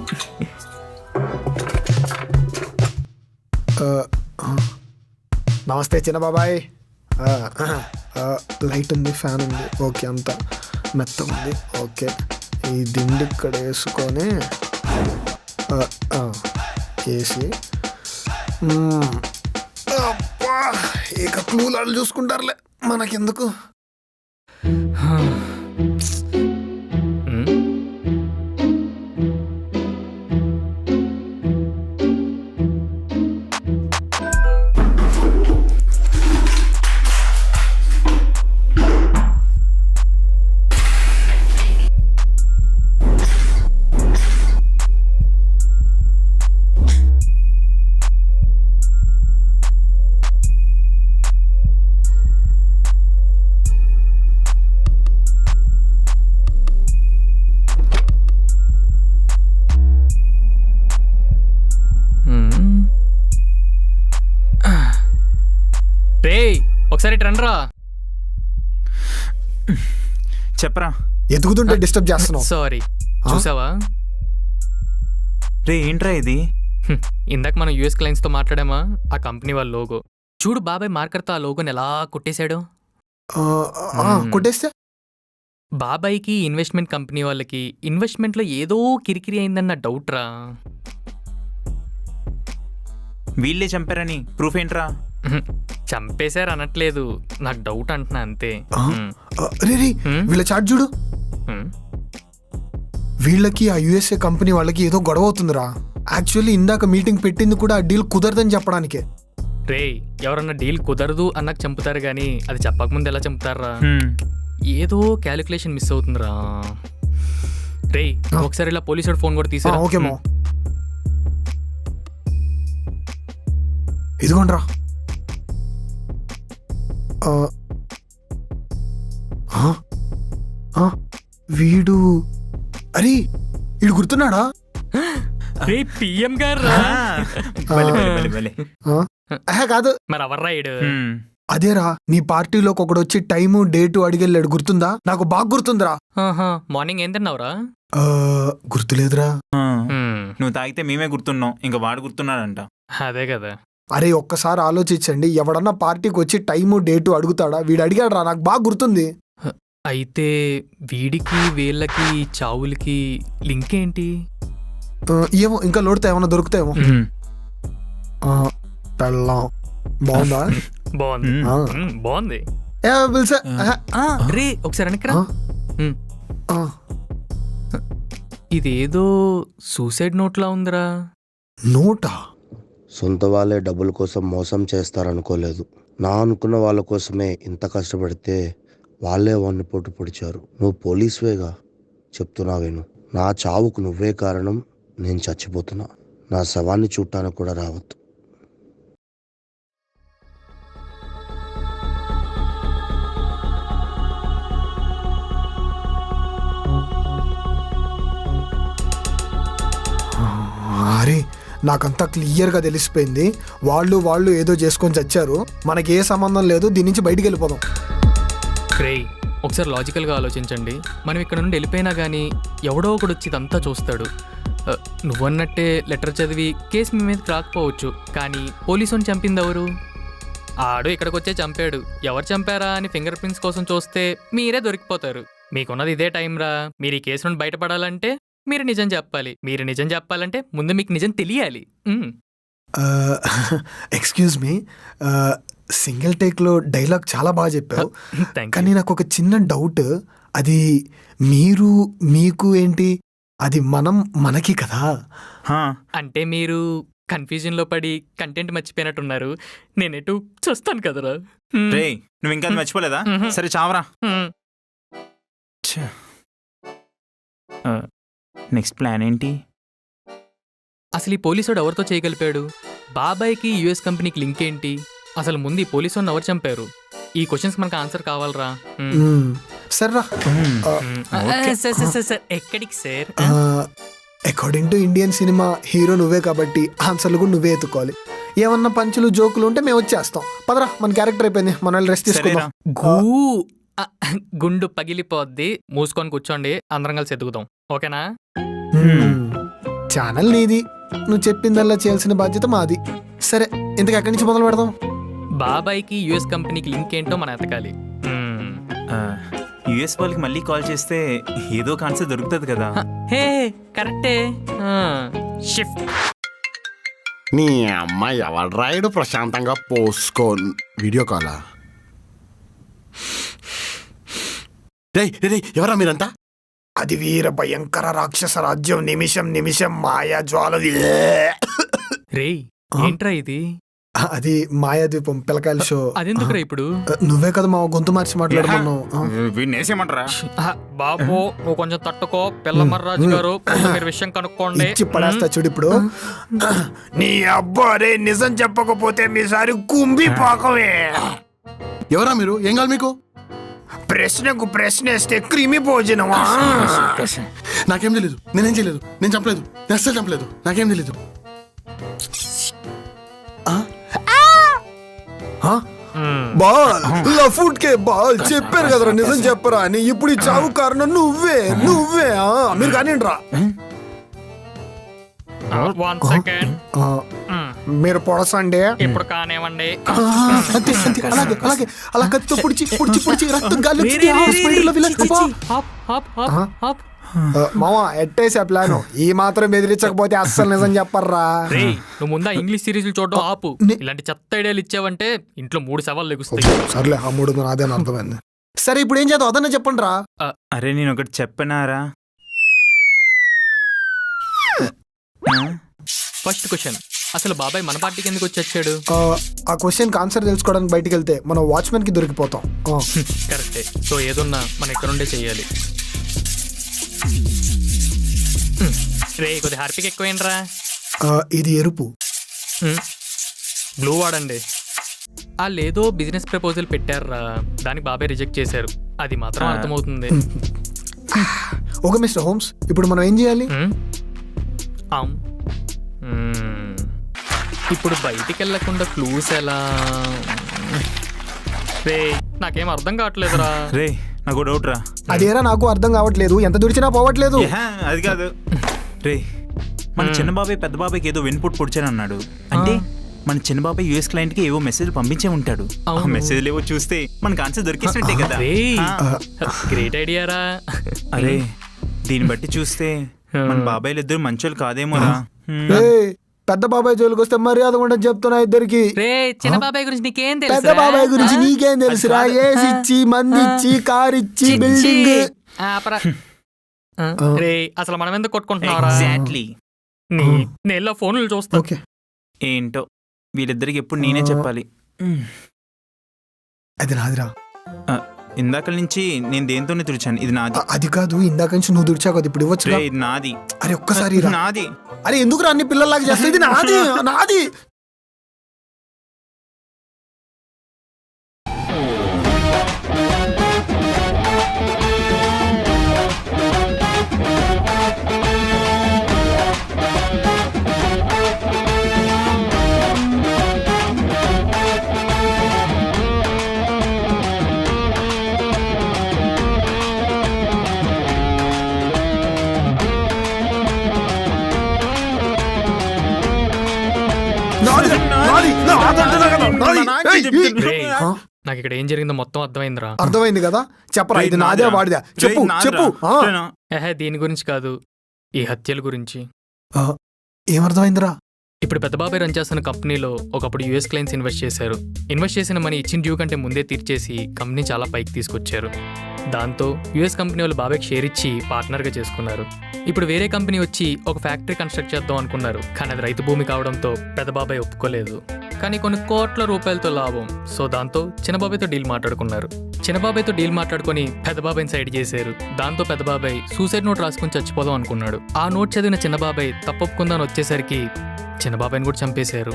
నమస్తే చిన్న బాబాయ్. లైట్ ఉంది, ఫ్యాన్ ఉంది, ఓకే, అంతా మెత్తగా ఉంది. ఓకే, ఈ దిండు ఇక్కడ వేసుకొని వేసి ఇక క్లూలాలు చూసుకుంటారులే, మనకెందుకు. ఒకసారి రండ్రా. చెప్పరా. ఎదుగుతుంటే డిస్టర్బ్ చేస్తున్నావు. సారీ. చూసావా? రే ఏంట్రా ఇది? ఇందాక మనం యూఎస్ క్లయింట్స్ తో మాట్లాడామా, ఆ కంపెనీ వాళ్ళ లోగో చూడు. బాబాయ్ మార్కర్తో ఆ లోగోని ఎలా కొట్టేశాడు. కొట్టేస్తే బాబాయ్కి ఇన్వెస్ట్మెంట్ కంపెనీ వాళ్ళకి ఇన్వెస్ట్మెంట్లో ఏదో కిరికిరి అయిందన్న డౌట్ రా. వీళ్ళే చంపారని ప్రూఫ్ ఏంట్రా? చంపేశారు అనట్లేదు, నాకు డౌట్ అంటున్నా అంతే. వీళ్ళ చాట్ చూడు. వీళ్ళకి ఆ యుఎస్ఏ కంపెనీ వాళ్ళకి ఏదో గొడవ అవుతుందిరా. యాక్చువల్లీ ఇందాక మీటింగ్ పెట్టింది కూడా ఆ డీల్ కుదరదని చెప్పడానికే. రే ఎవరన్నా డీల్ కుదరదు అన్నాక చంపుతారు గానీ అది చెప్పకముందు ఎలా చంపుతారా? ఏదో క్యాలిక్యులేషన్ మిస్ అవుతుందిరా. రేయ్ ఒకసారి ఇలా పోలీసు ఫోన్ కూడా తీసారా? ఓకే మావ. ఇదిగోండ్రా. వీడు అరే వీడు గుర్తున్నాడా? రే పిఎం గారు రా. కాదు మరి ఎవర్రా ఈడు? అదేరా నీ పార్టీలోకి ఒకడు వచ్చి టైము డేటు అడిగెళ్ళాడు, గుర్తుందా? నాకు బాగా గుర్తుందిరా. మార్నింగ్ ఏం తిన్నావురా? గుర్తులేదురా. నువ్వు తాగితే మేమే గుర్తున్నాం, ఇంకా వాడు గుర్తున్నాడంట. అదే కదా. అరే ఒక్కసారి ఆలోచించండి, ఎవడన్నా పార్టీకి వచ్చి టైము డేటు అడుగుతాడా? వీడు అడిగాడురా, నాకు బాగా గుర్తుంది. అయితే వీడికి వీళ్ళకి చావులకి లింక్ ఏంటి? ఏమో ఇంకా లోడితే ఏమన్నా దొరుకుతాయేమో. పెళ్ళాం బాగుందా? బాగుంది బాగుంది. రే ఒకసారి వెనక్కిరా. ఇదేదో సూసైడ్ నోట్లా ఉందిరా. నోటా? సొంత వాళ్ళే డబ్బుల కోసం మోసం చేస్తారనుకోలేదు. నా అనుకున్న వాళ్ళ కోసమే ఇంత కష్టపడితే వాళ్ళే వాడిని పొట్టు పొడిచారు. నువ్వు పోలీసువేగా, చెప్తున్నా విను. నా చావుకు నువ్వే కారణం. నేను చచ్చిపోతున్నా. నా శవాన్ని చూడటానికి కూడా రావద్దు. అరే నాకంతా క్లియర్గా తెలిసిపోయింది. వాళ్ళు ఏదో చేసుకొని చచ్చారు, మనకి ఏ సంబంధం లేదు. దీని నుంచి బయటికి వెళ్ళిపోదాం. రేయ్ ఒకసారి లాజికల్గా ఆలోచించండి. మనం ఇక్కడ నుండి వెళ్ళిపోయినా కానీ ఎవడో ఒకడు వచ్చి ఇదంతా చూస్తాడు. నువ్వన్నట్టే లెటర్ చదివి కేసు మీ మీదకి రాకపోవచ్చు, కానీ పోలీసుని చంపింది ఎవరు? ఆడు ఇక్కడికి వచ్చే చంపాడు. ఎవరు చంపారా అని ఫింగర్ ప్రింట్స్ కోసం చూస్తే మీరే దొరికిపోతారు. మీకున్నది ఇదే టైం రా. మీరు ఈ కేసు నుండి బయటపడాలంటే మీరు నిజం చెప్పాలి. మీరు నిజం చెప్పాలంటే ముందు మీకు నిజం తెలియాలి. ఎక్స్క్యూజ్ మీ, సింగిల్ టేక్లో డైలాగ్ చాలా బాగా చెప్పావు, కానీ నాకు ఒక చిన్న డౌట్. అది మీరు మీకు ఏంటి? అది మనం మనకి కదా. అంటే మీరు కన్ఫ్యూజన్ లో పడి కంటెంట్ మర్చిపోయినట్టున్నారు. నేనెటు చూస్తాను కదరా. నువ్వు ఇంకా మర్చిపోలేదా? సరే చావరా. నెక్స్ట్ ప్లాన్ ఏంటి? అసలు ఈ పోలీసుడు ఎవరితో చేయగలిపాడు? బాబాయ్కి యుఎస్ కంపెనీకి లింక్ ఏంటి? అసలు ముందు ఈ పోలీసుని ఎవరు చంపారు? ఈ క్వశ్చన్స్ మనకు ఆన్సర్ కావాలరా. సర్రా. ఎక్కడికి sir? According to Indian cinema hero నువ్వే కాబట్టి ఆన్సర్లు కూడా నువ్వే ఎత్తుకోవాలి. ఏమన్నా పంచులు జోకులు ఉంటే మేము వచ్చేస్తాం. పదరా, మన క్యారెక్టర్ అయిపోయింది, మన రెస్ట్ తీసుకుందాం. గుండు పగిలిపోద్ది. మూసుకొని కూర్చోండి, అందరం కలిసి ఎదుగుదాం. ఓకేనా? ఛానల్ నీది, నువ్వు చెప్పిందల్లా చేయాల్సిన బాధ్యత మాది. సరే, ఇంతకు ఎక్కడి నుంచి మొదలు పెడదాం? బాబాయ్కి యుఎస్ కంపెనీకి లింక్ ఏంటో మనం ఎతకాలి. యుఎస్ వాళ్ళకి మళ్ళీ కాల్ చేస్తే ఏదో ఒక ఆన్సర్ దొరుకుతుంది కదా. హే కరెక్టే. షిఫ్ట్. నీ అమ్మాయి ఎవరు రాయుడు ప్రశాంతంగా పోసుకో. వీడియో కాలా? ఎవరా మీరంతా? అది వీర భయంకర రాక్షస రాజ్యం. నిమిషం నిమిషం మాయా జ్వాల. రేయ్ ఏంట్రా ఇది? అది మాయాద్వీపం పిల్లకాయల షో. అదెందుకురా ఇప్పుడు? నువ్వే కదా మా గొంతు మార్చి మాట్లాడుకున్నావు. బాబు నువ్వు కొంచెం తట్టుకో. పిల్లమర్రాజు గారు మీరు విషయం కనుక్కోండి. పడేస్తా చూడు ఇప్పుడు. నీ అబ్బారే నిజం చెప్పకపోతే మీసారి కుంభి పాకమే. ఎవరా మీరు? ఏం కాదు మీకు? ప్రశ్నకు ప్రశ్న వేస్తే క్రిమి భోజనమా? నాకేం తెలీదు, నేనేం చేయలేదు, నేను చంపలేదు, నేను అస్సలు చంపలేదు, నాకేం తెలీదు. బాల్ లఫూట్ కే బాల్ చెప్పారు కదరా నిజం చెప్పరా అని. ఇప్పుడు ఈ చావు కారణం నువ్వే. మీరు కానివ్వండి రా. మీరు పొడసండి. ఇప్పుడు కానివ్వండి. అలా కత్తితో పొడిచి రక్తం గాలి. మావా ఎట్టేసా ప్లాను. ఈ మాత్రం బెదిరించకపోతే అస్సలు నిజం చెప్పర్రా. నువ్వు ముందా ఇంగ్లీష్ సిరీస్ చూడడం ఆపు. ఇలాంటి చెత్త ఐడియాలు ఇచ్చావంటే ఇంట్లో 3 సవాళ్ళు లెగుస్తాయి. సర్లే, ఆ 3 అదే అర్థమైంది. సరే ఇప్పుడు ఏం చేద్దాం అదన్నా చెప్పండి రా. అరే నేను ఒకటి చెప్పనారా? ఫస్ట్ క్వశ్చన్, అసలు బాబాయ్ మన పార్టీకి ఎందుకు వచ్చాడు? ఆ క్వశ్చన్కి ఆన్సర్ తెలుసుకోవడానికి బయటికి వెళ్తే మనం వాచ్మెన్కి దొరికిపోతాం. కరెక్టే. సో ఏదున్నా మనం ఇక్కడ ఉండే చెయ్యాలి. రే కొద్ది హార్పిక్ ఎక్కువేంట్రా. ఇది ఎరుపు. బ్లూ వాడండి. లేదో బిజినెస్ ప్రపోజల్ పెట్టారా, దానికి బాబాయ్ రిజెక్ట్ చేశారు. అది మాత్రం అర్థమవుతుంది. ఓకే మిస్టర్ హోమ్స్, ఇప్పుడు మనం ఏం చేయాలి? ఇప్పుడు బయటికి వెళ్ళకుండా క్లూస్ ఎలా? రే నాకేం అర్థం కావట్లేదురా. రే నాకు డౌట్ రా. అదేరా నాకు అర్థం కావట్లేదు, ఎంత దుడిచినా పోవట్లేదు. అది కాదు రే, మన చిన్న బాబాయ్ పెద్ద బాబాయ్కి ఏదో ఇన్పుట్ పొడిచానన్నాడు. అంటే మన చిన్న బాబాయ్ యూఎస్ క్లయింట్ కి ఏవో మెసేజ్ పంపించే ఉంటాడు. మెసేజ్ ఏవో చూస్తే మనకు ఆన్సర్ దొరికేసినట్టే కదా. గ్రేట్ ఐడియా రా. అరే దీన్ని బట్టి చూస్తే మన బాబాయ్లు ఇద్దరు మంచోళ్ళు కాదేమోరా. పెద్ద బాబాయ్ జోలికి వస్తే మర్యాద ఉండదు చెప్తున్నా ఇద్దరికి. చిన్న బాబాయ్ గురించి నీకేం తెలుసు? పెద్ద బాబాయ్ గురించి నీకేం తెలుసురా? ఏసి ఇచ్చి, మంది ఇచ్చి, కార్ ఇచ్చి, బిల్డింగ్. రే అసలు మనం ఎందుకు కొట్టుకుంటున్నారా? ఎగ్జాక్ట్లీ. నేను ఫోన్లు చూస్తా. ఏంటో వీళ్ళిద్దరికి ఎప్పుడు నేనే చెప్పాలి. అది నాదిరా. ఇందాక నుంచి నేను దేంతోనే తుడిచాను. ఇది నాది. అది కాదు, ఇందాక నుంచి నువ్వు తుడిచావు కదా, ఇప్పుడు ఇవ్వచ్చు. ఇది నాది. అరే ఒక్కసారి నాది. అరే ఎందుకు అన్ని పిల్లల్లాగా చేస్తా? ఇది నాది నాది. నాకు ఇక్కడ ఏం జరిగిందో మొత్తం అర్థమైందిరా. అర్థమైంది కదా, చెప్పరా. ఇది నాదే వాడిదా? చెప్పు చెప్పు. దీని గురించి కాదు, ఈ హత్యల గురించి. ఏమర్థమైందిరా? ఇప్పుడు పెద్ద బాబాయ్ రన్ చేస్తున్న కంపెనీలో ఒకప్పుడు యూఎస్ క్లయింట్స్ ఇన్వెస్ట్ చేశారు. ఇన్వెస్ట్ చేసిన మనీ ఇచ్చిన డ్యూ కంటే ముందే తీర్చేసి కంపెనీ చాలా పైకి తీసుకొచ్చారు. దాంతో యూఎస్ కంపెనీ వాళ్ళు బాబాయ్కి షేర్ ఇచ్చి పార్ట్నర్గా చేసుకున్నారు. ఇప్పుడు వేరే కంపెనీ వచ్చి ఒక ఫ్యాక్టరీ కన్స్ట్రక్ట్ చేద్దాం అనుకున్నారు. కానీ అది రైతు భూమి కావడంతో పెద్ద బాబాయ్ ఒప్పుకోలేదు. కానీ కొన్ని కోట్ల రూపాయలతో లాభం. సో దాంతో చిన్నబాబాయ్తో డీల్ మాట్లాడుకున్నారు. చిన్నబాబాయ్తో డీల్ మాట్లాడుకొని పెద్ద బాబాయ్ని సైడ్ చేశారు. దాంతో పెద్ద బాబాయ్ సూసైడ్ నోట్ రాసుకుని చచ్చిపోదాం అనుకున్నాడు. ఆ నోట్ చదివిన చిన్నబాబాయ్ తప్పొప్పుకుందని వచ్చేసరికి చిన్నబాబాయ్ని కూడా చంపేశారు.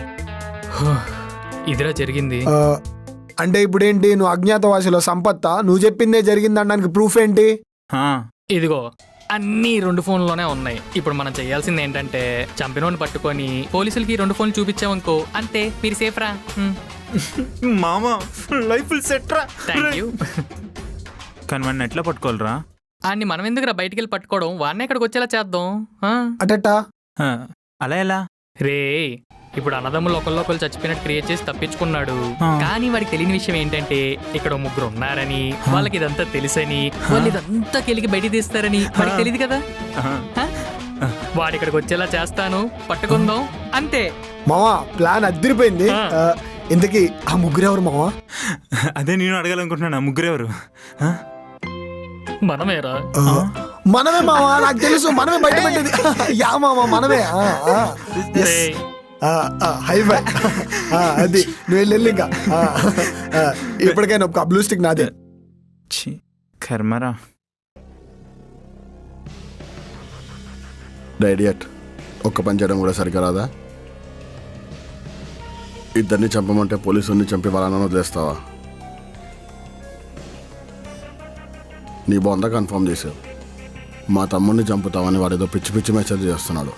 ఇదిరా జరిగింది. అంటే ఇప్పుడేంటి, నువ్వు అజ్ఞాతవాసిలో సంపత్తా? నువ్వు చెప్పిందే జరిగిందనడానికి ప్రూఫ్ ఏంటి? ఇదిగో అన్నీ 2 ఫోన్లోనే ఉన్నాయి. ఇప్పుడు మనం చేయాల్సింది ఏంటంటే చంపినోని పట్టుకొని పోలీసులకి 2 ఫోన్లు చూపించామనుకో, అంతే, మీరు సేఫ్ రా. మామా లైఫ్ సెట్ రా. Thank you. కానీ వాడిని ఎట్లా పట్టుకోవాలరా? అన్ని మనం ఎందుకురా బయటికి వెళ్ళి పట్టుకోవడం, వాడిని ఎక్కడికి వచ్చేలా చేద్దాం. అటట్టా అలా ఎలా రే? ఇప్పుడు అన్నదమ్ములు ఒకళ్ళు చచ్చిపోయినట్టు క్రియేట్ చేసి తప్పించుకున్నాడు. కానీ వాడికి తెలియని విషయం ఏంటంటే ఇక్కడ 3 ఉన్నారని, వాళ్ళకి ఇదంతా తెలుసని, వాళ్ళు ఇదంతా కెలికి బయట తీస్తారని వాడికి తెలియదు కదా. వాడి ఇక్కడికి వచ్చేలా చేస్తాను, పట్టుకుందాం, అంతే. మావా ప్లాన్ అదిరిపోయింది. ఇంతకీ ఆ 3 ఎవరు మావా? అదే నేను అడగాలనుకుంటున్నాను. ఆ 3 ఎవరు? మనమేరా. మనమే మావా, నాకు తెలుసు. మనమే బయట పెట్టేది. యా మావా మనమే. హైఫై. అది నువ్వు వెళ్ళి ఇంకా ఇప్పటికైనా ఒక బ్లూ స్టిక్ నాదే. కర్మరా. డైడియట్ ఒక్క పని చేయడం కూడా సరిగ్గా రాదా? ఇద్దరిని చంపమంటే పోలీసుని చంపి వాళ్ళని వదిలేస్తావా? నీ బొంద కన్ఫర్మ్ చేసావు. మా తమ్ముడిని చంపుతావని వాడేదో పిచ్చి పిచ్చి మెసేజ్ చేస్తున్నాడు.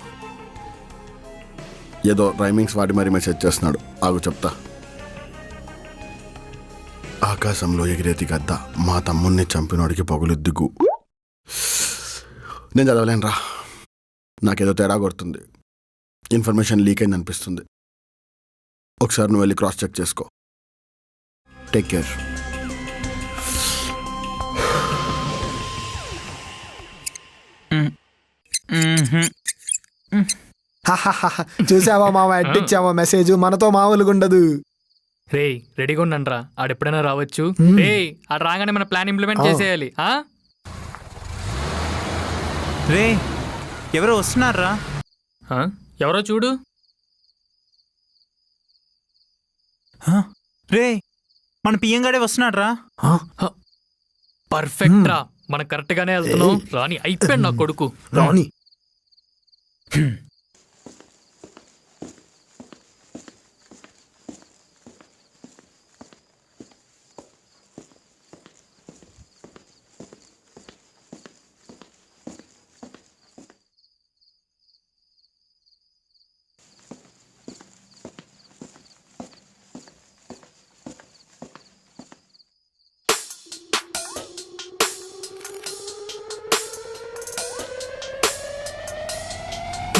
ఏదో రైమింగ్స్ వాడి మరీ మెసేజ్ చేస్తున్నాడు. ఆగు చెప్తా. ఆకాశంలో ఎగిరేతి గద్ద, మా తమ్ముడిని చంపినోడికి పగులు దిగు. నేను చదవలేనురా, నాకేదో తేడా కొడుతుంది. ఇన్ఫర్మేషన్ లీక్ అయింది అనిపిస్తుంది. ఒకసారి నువ్వు వెళ్ళి క్రాస్ చెక్ చేసుకో. Take care. చూసావా మామ, ఎట్టిచ్చావా మెసేజ్? మనతో మామూలుగా ఉండదు. రే రెడీగా ఉండండిరా, ఆడెప్పుడైనా రావచ్చు. రే ఆడ రాగానే మన ప్లాన్ ఇంప్లిమెంట్ చేసేయాలి. రే ఎవరో వస్తున్నారా? ఎవరో చూడు. రే మన పిఎం గాడే వస్తున్నాడు రా. పర్ఫెక్ట్ రా, మనం కరెక్ట్ గానే వెళ్తున్నాం. రాని అయిపోయాడు నా కొడుకు. రాని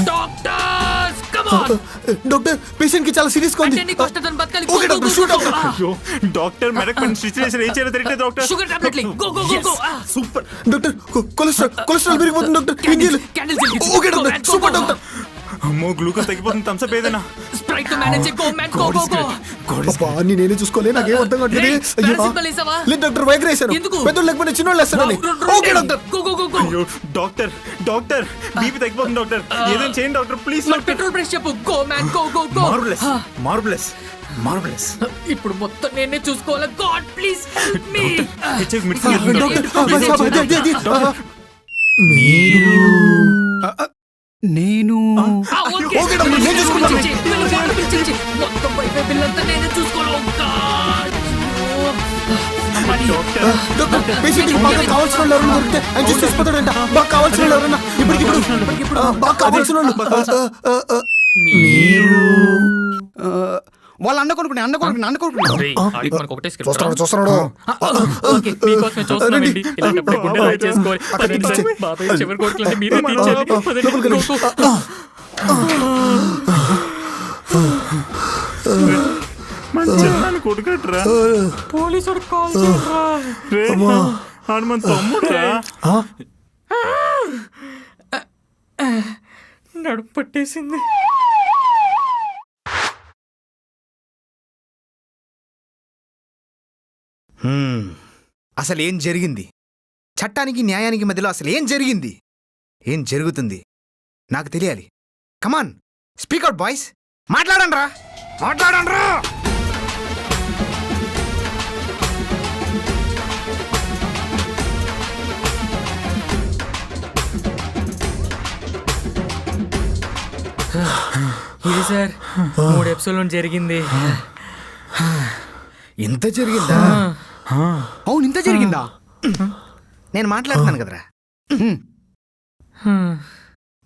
doctors come on. Doctor patient కి చాలా సీరియస్ గా ఉంది. అటెండ్ కష్టం బతకాలి. Okay doctor, shoot doctor. అయ్యో డాక్టర్ మెడక్ పని సిచ్యువేషన్ ఏం చేయాలో తెలియట్లేదు డాక్టర్. షుగర్ టాబ్లెట్ లే. Go go go go. Super doctor, cholesterol పెరిగిపోతుంది doctor. Candles okay doctor, super doctor. అమ్మో గ్లూకోజ్ తగ్గిపోతుంది. థమ్స్ అప్ ఏదైనా. స్ప్రైట్ తో manage go man go go go. అబ్బా నేనే చూసుకోలే, నాకేం అర్థం కావట్లేదు. అయ్యో ప్రిన్సిపల్ ఇసావా? లేదు డాక్టర్, వైగ్ర వేసాను. ఎందుకు? పెద్దోళ్ళు లేకపోతే చిన్నోళ్ళు వేస్తానని. Okay doctor. Go go go go. అయ్యో డాక్టర్ డాక్టర్ బీపీ తగ్గిపోతుంది డాక్టర్. ఏదైనా చేయండి డాక్టర్ ప్లీజ్. మరి పెట్రోల్ ప్రెస్ చెప్పు. Go man go go go. Marvellous marvellous marvellous. ఇప్పుడు మొత్తం నేనే చూసుకోవాలా. God please help me. HIV medicine నేను ఓకే డాక్టర్, నేను చూసుకుంటాను. మొత్తం వైఫై బిల్ అంతా నేనే చూసుకోవాలి. డాక్టర్ పేషెంట్ కి బాగా కావాల్సిన వాళ్ళు ఎవరైనా దొరికితే ఆయన చూసి చచ్చిపోతాడంట. బాగా కావాల్సిన వాళ్ళు ఎవరైనా ఇప్పుడు బాగా కావాల్సిన వాళ్ళు. మీరు వాళ్ళ అన్న కొడుకుని మనకు ఒకటే స్క్రిప్ట్. చూస్తున్నాడు. ఓకే మీకోసమే చూస్తున్నానండి. ఇలాంటప్పుడు గుండె రాయి చేసుకోవాలి. పదండి సార్. బాబాయ్ చివరి కోరికలంటే మీరే తీర్చాలి. పదండి. Go, go. మంచి కొడుకట్రా. పోలీసుడు కాల్ చేయరా. హనుమాన్ తమ్ముడురా. నడుపు పట్టేసింది. అసలు ఏం జరిగింది? చట్టానికి న్యాయానికి మధ్యలో అసలు ఏం జరిగింది? ఏం జరుగుతుంది? నాకు తెలియాలి. Come on speak out boys. మాట్లాడండి రా, మాట్లాడండి రా. ఇది సార్ 3 ఎపిసోడ్లో జరిగింది. ఇంత జరిగిందా? అవును ఇంత జరిగిందా? నేను మాట్లాడుతున్నాను కదరా.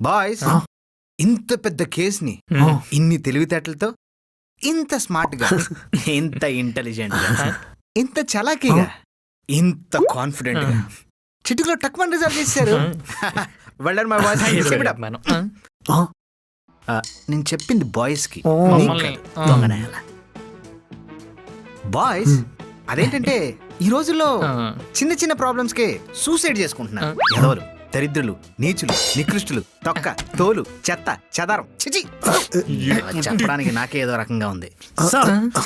బాయ్స్, ఇంత పెద్ద కేసుని ఇన్ని తెలివితేటలతో, ఇంత స్మార్ట్ గా, ఇంత ఇంటెలిజెంట్ గా, ఇంత చలాకీగా, ఇంత కాన్ఫిడెంట్ గా చిటికలో టక్మన్ రిజల్ట్ చేశారు. వెళ్ళండి మా బాయ్స్. నేను చెప్పింది బాయ్స్ కి, బాయ్స్. అదేంటంటే ఈ రోజుల్లో చిన్న చిన్న ప్రాబ్లమ్స్ కే సూసైడ్ చేసుకుంటున్నారు. ఎవరు దరిద్రులు, నీచులు, నికృష్టులు, తొక్క, తోలు, చెత్త, చెదారం. చిచి చెప్పడానికి నాకే ఏదో రకంగా ఉంది.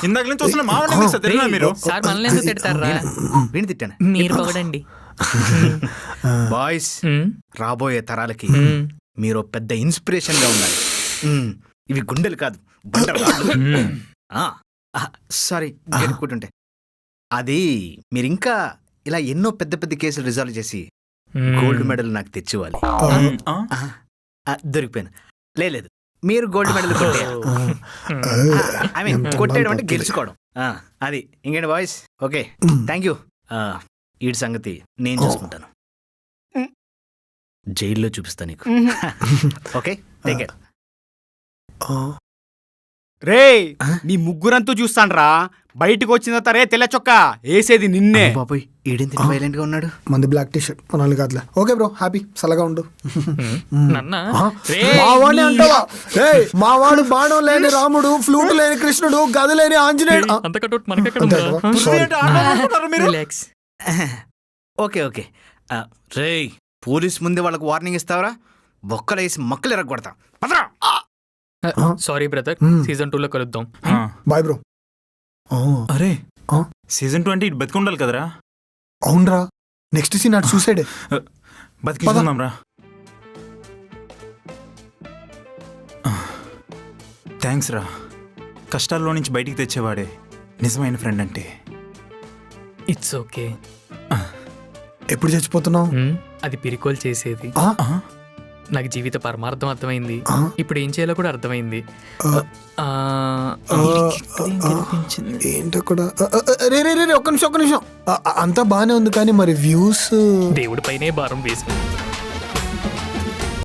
ఇందాక నుంచి వస్తున్న మావాడిని సార్ తెలియదా మీరు? సార్ మనల్ని ఎందుకు తిడతారా? వీణి తిట్టాను. మీరు పొగడండి. బాయ్స్, రాబోయే తరాలకి మీరు పెద్ద ఇన్స్పిరేషన్ గా ఉండాలి. ఇవి గుండెలు కాదు, బండలు. సారీ గెలుపుకుంటుంటే. అది మీరింకా ఇలా ఎన్నో పెద్ద పెద్ద కేసులు రిజాల్వ్ చేసి గోల్డ్ మెడల్ నాకు తెచ్చివ్వాలి. దొరికిపోయాను. లేదు, మీరు గోల్డ్ మెడల్ కొట్టేయాలి. ఐ మీన్ కొట్టేయడం అంటే గెలుచుకోవడం. అది ఇంకేంటి బాయ్స్? Okay, thank you. ఈడి సంగతి నేను చూసుకుంటాను. జైల్లో చూపిస్తా నీకు. Okay, take care. రే మీ ముగ్గురంతూ చూస్తాండ్రా. బయటకు వచ్చిన తరే తెల్ల చొక్క వేసేది నిన్నే. బాబాయ్ ఈడెంత వైలెంట్ గా ఉన్నాడు. మంది బ్లాక్ టీ షర్ట్ కొనాలి కాదులే. ఓకే బ్రో, హ్యాపీ, సల్లగా ఉండు. రే మావాడిని అంటావా? మావాడు బాణం లేని రాముడు, ఫ్లూట్ లేని కృష్ణుడు, గది లేని ఆంజనేయుడు. అంతకట్టు మనకెక్కడ రిలాక్స్. Okay okay. రే పోలీస్ ముందే వాళ్ళకు వార్నింగ్ ఇస్తావరా? బొక్కలేసి మక్కలు ఎరగొడతా. పదరా. సారీ బ్రదర్, సీజన్ 2 లో కలుద్దాం. Bye bro. అరే సీజన్ 2 అంటే ఇటు బతికుండాలి కదరా? అవునరా, నెక్స్ట్ సీన్ అటు సూసైడే. బతికిందాం రా. థ్యాంక్స్ రా, కష్టాల్లో నుంచి బయటికి తెచ్చేవాడే నిజమైన ఫ్రెండ్ అంటే. It's okay. ఎప్పుడు చచ్చిపోతున్నావు? అది పిరికోలు చేసేది. నాకు జీవిత పరమార్థం అర్థమైంది. ఇప్పుడు ఏం చేయాలో కూడా అర్థమైంది. ఏంటో కూడా రే రే రే ఒక్క నిమిషం అంతా బానే ఉంది కానీ మరి వ్యూస్ దేవుడి పైనే భారం వేసింది.